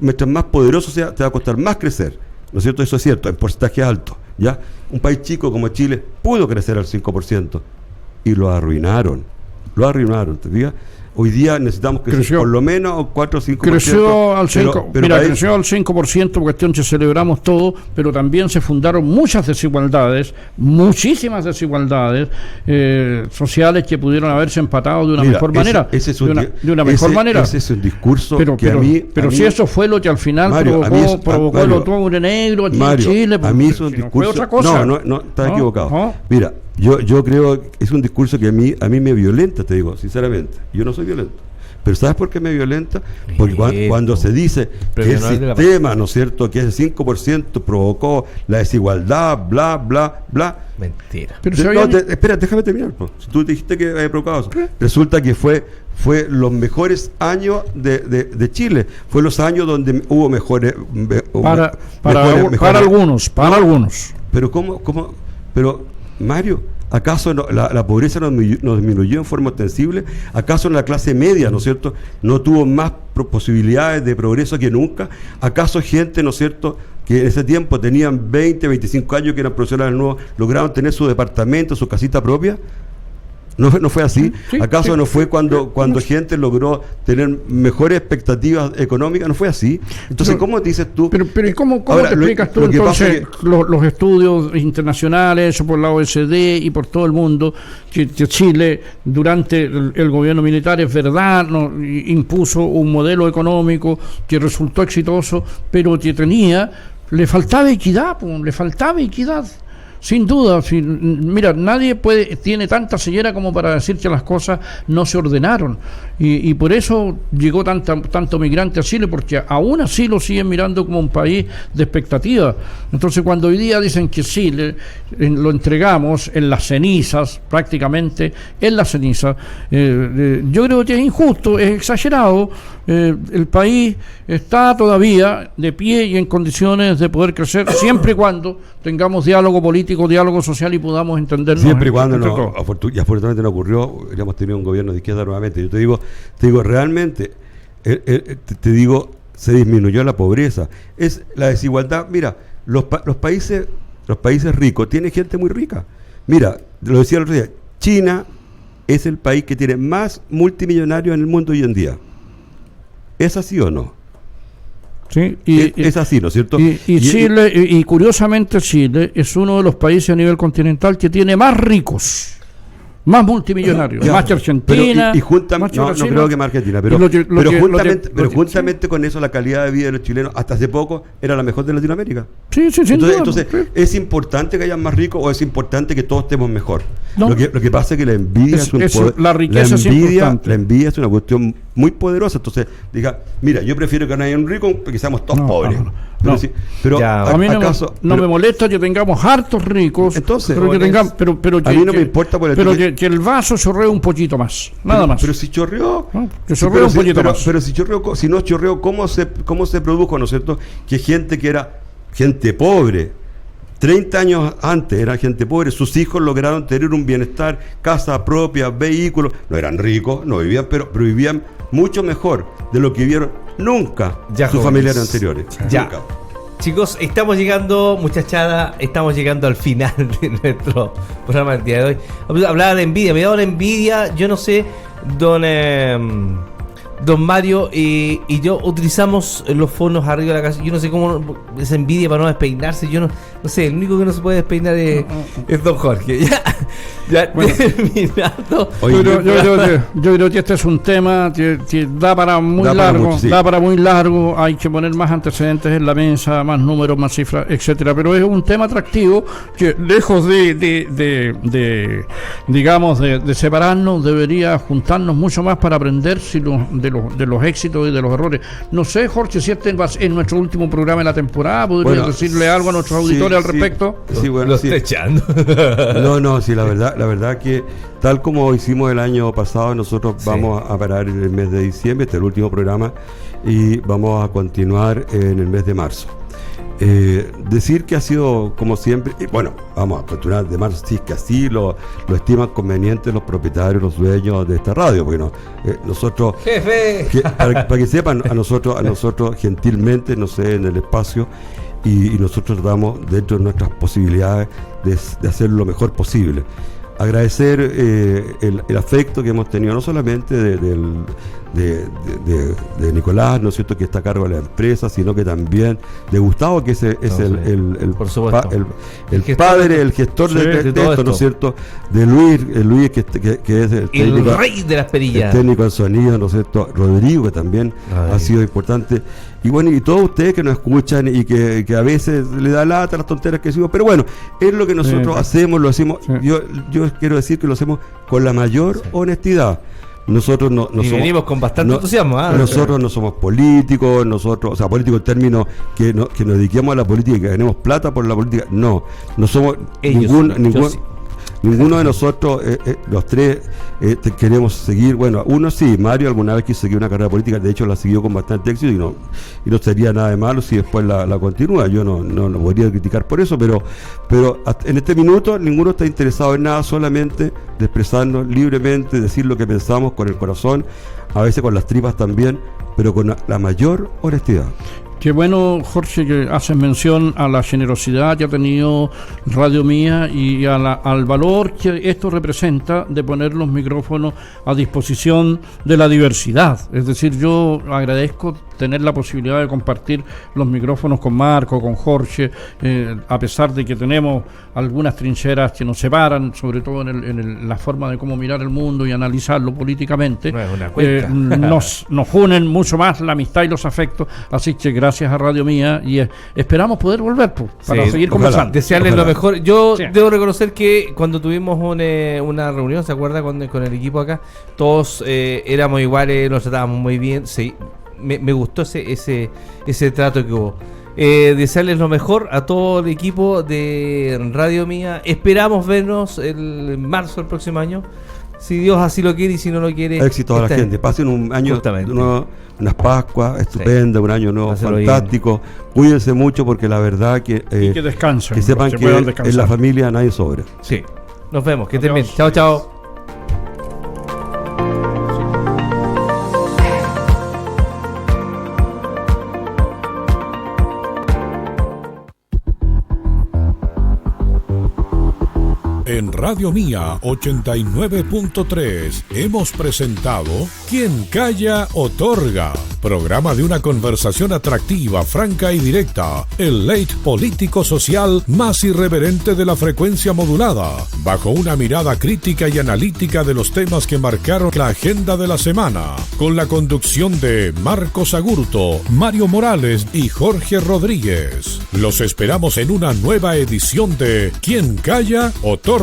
mientras más poderoso sea, te va a costar más crecer, ¿no es cierto? Eso es cierto, en porcentaje alto, ¿ya? Un país chico como Chile pudo crecer al 5% y lo arruinaron, ¿te fijas? Hoy día necesitamos crecer por lo menos 4 o 5%. Creció al 5%, creció al 5%, cuestión que celebramos todo, pero también se fundaron muchas desigualdades, muchísimas desigualdades sociales que pudieron haberse empatado de una mejor manera. Ese es un discurso que a mí... Pero si eso fue lo que al final provocó el octubre negro aquí en Chile, a mí es un discurso... otra cosa. No, estás equivocado. Mira, yo creo que es un discurso que a mí me violenta, te digo, sinceramente. Yo no soy violento, Pero ¿sabes por qué me violenta? Porque cuando se dice que el sistema, ¿no es cierto?, que ese 5% provocó la desigualdad, bla, bla, bla. Mentira. Pero espera, déjame terminar. Si tú dijiste que había provocado eso. Resulta que fue los mejores años de Chile. Fue los años donde hubo mejores... Para algunos. Pero ¿cómo? Pero, Mario, ¿acaso la pobreza no disminuyó en forma ostensible? ¿Acaso la clase media, ¿no es cierto?, no tuvo más posibilidades de progreso que nunca? ¿Acaso gente, ¿no es cierto?, que en ese tiempo tenían 20, 25 años, que eran profesionales nuevos, lograron tener su departamento, su casita propia? ¿No fue así? Sí, ¿Acaso sí. no fue cuando gente logró tener mejores expectativas económicas? ¿No fue así? Entonces, ¿cómo dices tú? Pero ¿y cómo Ahora, te explicas tú lo que entonces pasa los estudios internacionales por la OECD y por todo el mundo que Chile durante el gobierno militar, es verdad, impuso un modelo económico que resultó exitoso, pero que le faltaba equidad, sin duda. Mira, nadie tiene tanta ceguera como para decir que las cosas no se ordenaron, y por eso llegó tanto migrante a Chile, porque aún así lo siguen mirando como un país de expectativa. Entonces, cuando hoy día dicen que Chile lo entregamos en las cenizas, prácticamente en las cenizas, yo creo que es injusto, es exagerado. El país está todavía de pie y en condiciones de poder crecer, siempre y cuando tengamos diálogo político, diálogo social, y podamos entendernos. Siempre y cuando y afortunadamente no ocurrió, hubiéramos tenido un gobierno de izquierda nuevamente. Yo te digo realmente, te digo, se disminuyó la pobreza, es la desigualdad. Mira, los países ricos tienen gente muy rica. Mira, lo decía el otro día, China es el país que tiene más multimillonarios en el mundo hoy en día. ¿Es así o no? Sí, es así, ¿no es cierto? Chile, y curiosamente Chile es uno de los países a nivel continental que tiene más ricos, más multimillonarios, más que Argentina. No creo que más Argentina, pero juntamente con eso, la calidad de vida de los chilenos hasta hace poco era la mejor de Latinoamérica. Sí, entonces ¿es importante que haya más ricos o es importante que todos estemos mejor? No. Lo que pasa es que la envidia es un poder. La riqueza es importante. La envidia es una cuestión muy poderosa. Entonces, mira, yo prefiero que no haya un rico que seamos todos pobres. A mí no me molesta que tengamos hartos ricos, entonces, a mí no me importa que el vaso chorree un poquito más, nada más. Pero si chorreó, que chorree un poquito más. Pero si no chorreó, ¿cómo se produjo, ¿no es cierto? Que gente que era gente pobre, 30 años antes era gente pobre, sus hijos lograron tener un bienestar, casa propia, vehículos, no eran ricos, no vivían, pero vivían mucho mejor de lo que vivieron nunca sus familiares anteriores. Ya. Nunca. Chicos, estamos llegando al final de nuestro programa del día de hoy. Hablaba de envidia, me daba la envidia, yo no sé, don Mario y yo utilizamos los fondos arriba de la casa. Yo no sé cómo es envidia para no despeinarse. Yo no sé, el único que no se puede despeinar es don Jorge. Ya bueno, terminando. Yo creo que este es un tema que da para muy largo. Da para muy largo. Hay que poner más antecedentes en la mesa, más números, más cifras, etcétera. Pero es un tema atractivo que, lejos de separarnos, debería juntarnos mucho más para aprender de los éxitos y de los errores. No sé, Jorge, si este es nuestro último programa de la temporada, ¿podrías decirle algo a nuestros auditores al respecto? Sí, lo estoy echando. No, sí, la verdad que tal como hicimos el año pasado, nosotros vamos a parar en el mes de diciembre, este es el último programa, y vamos a continuar en el mes de marzo. Decir que ha sido como siempre, y bueno, vamos a continuar de marzo, si es que así lo estiman conveniente los propietarios, los dueños de esta radio, porque nosotros, jefe, para que sepan, a nosotros gentilmente, no sé, en el espacio, y nosotros tratamos dentro de nuestras posibilidades de hacer lo mejor posible. Agradecer el afecto que hemos tenido, no solamente de Nicolás, ¿no es cierto?, que está a cargo de la empresa, sino que también de Gustavo, que es el padre, el gestor de esto, ¿no es cierto?, de Luis que es el técnico, rey de las perillas, el técnico de sonido, ¿no es cierto?, Rodrigo, que también ha sido importante. Y bueno, y todos ustedes que nos escuchan y que a veces le da lata las tonteras que decimos, pero bueno, es lo que nosotros hacemos, lo hacemos, yo quiero decir que lo hacemos con la mayor honestidad. nosotros no somos, venimos con bastante entusiasmo. Nosotros no somos políticos, políticos en términos que nos dediquemos a la política y que ganemos plata por la política. No somos ninguno de nosotros, los tres, queremos seguir. Bueno, uno sí, Mario alguna vez quiso seguir una carrera política, de hecho la siguió con bastante éxito y no sería nada de malo si después la continúa. Yo no podría criticar por eso, pero en este minuto ninguno está interesado en nada, solamente de expresarnos libremente, decir lo que pensamos con el corazón, a veces con las tripas también, pero con la mayor honestidad. Qué bueno, Jorge, que haces mención a la generosidad que ha tenido Radio Mía y al valor que esto representa de poner los micrófonos a disposición de la diversidad. Es decir, yo agradezco tener la posibilidad de compartir los micrófonos con Marco, con Jorge, a pesar de que tenemos algunas trincheras que nos separan, sobre todo en la forma de cómo mirar el mundo y analizarlo políticamente. No es una cuenta. Nos unen mucho más la amistad y los afectos, así que gracias a Radio Mía y esperamos poder volver para seguir conversando. Desearles lo mejor. Yo debo reconocer que cuando tuvimos una reunión, ¿se acuerda? Con el equipo acá, todos éramos iguales, nos tratábamos muy bien. Sí, me gustó ese trato que hubo. Desearles lo mejor a todo el equipo de Radio Mía. Esperamos vernos en marzo del próximo año, si Dios así lo quiere, y si no lo quiere, éxito a la gente. Pasen un año nuevo, unas Pascuas estupendas, un año nuevo fantástico. Cuídense mucho, porque la verdad que que descansen, que sepan que en la familia nadie sobra. Sí, nos vemos, que estén bien. Chao. En Radio Mía 89.3 hemos presentado Quien Calla Otorga, programa de una conversación atractiva, franca y directa, el late político social más irreverente de la frecuencia modulada, bajo una mirada crítica y analítica de los temas que marcaron la agenda de la semana, con la conducción de Marcos Agurto, Mario Morales y Jorge Rodríguez. Los esperamos en una nueva edición de Quien Calla Otorga.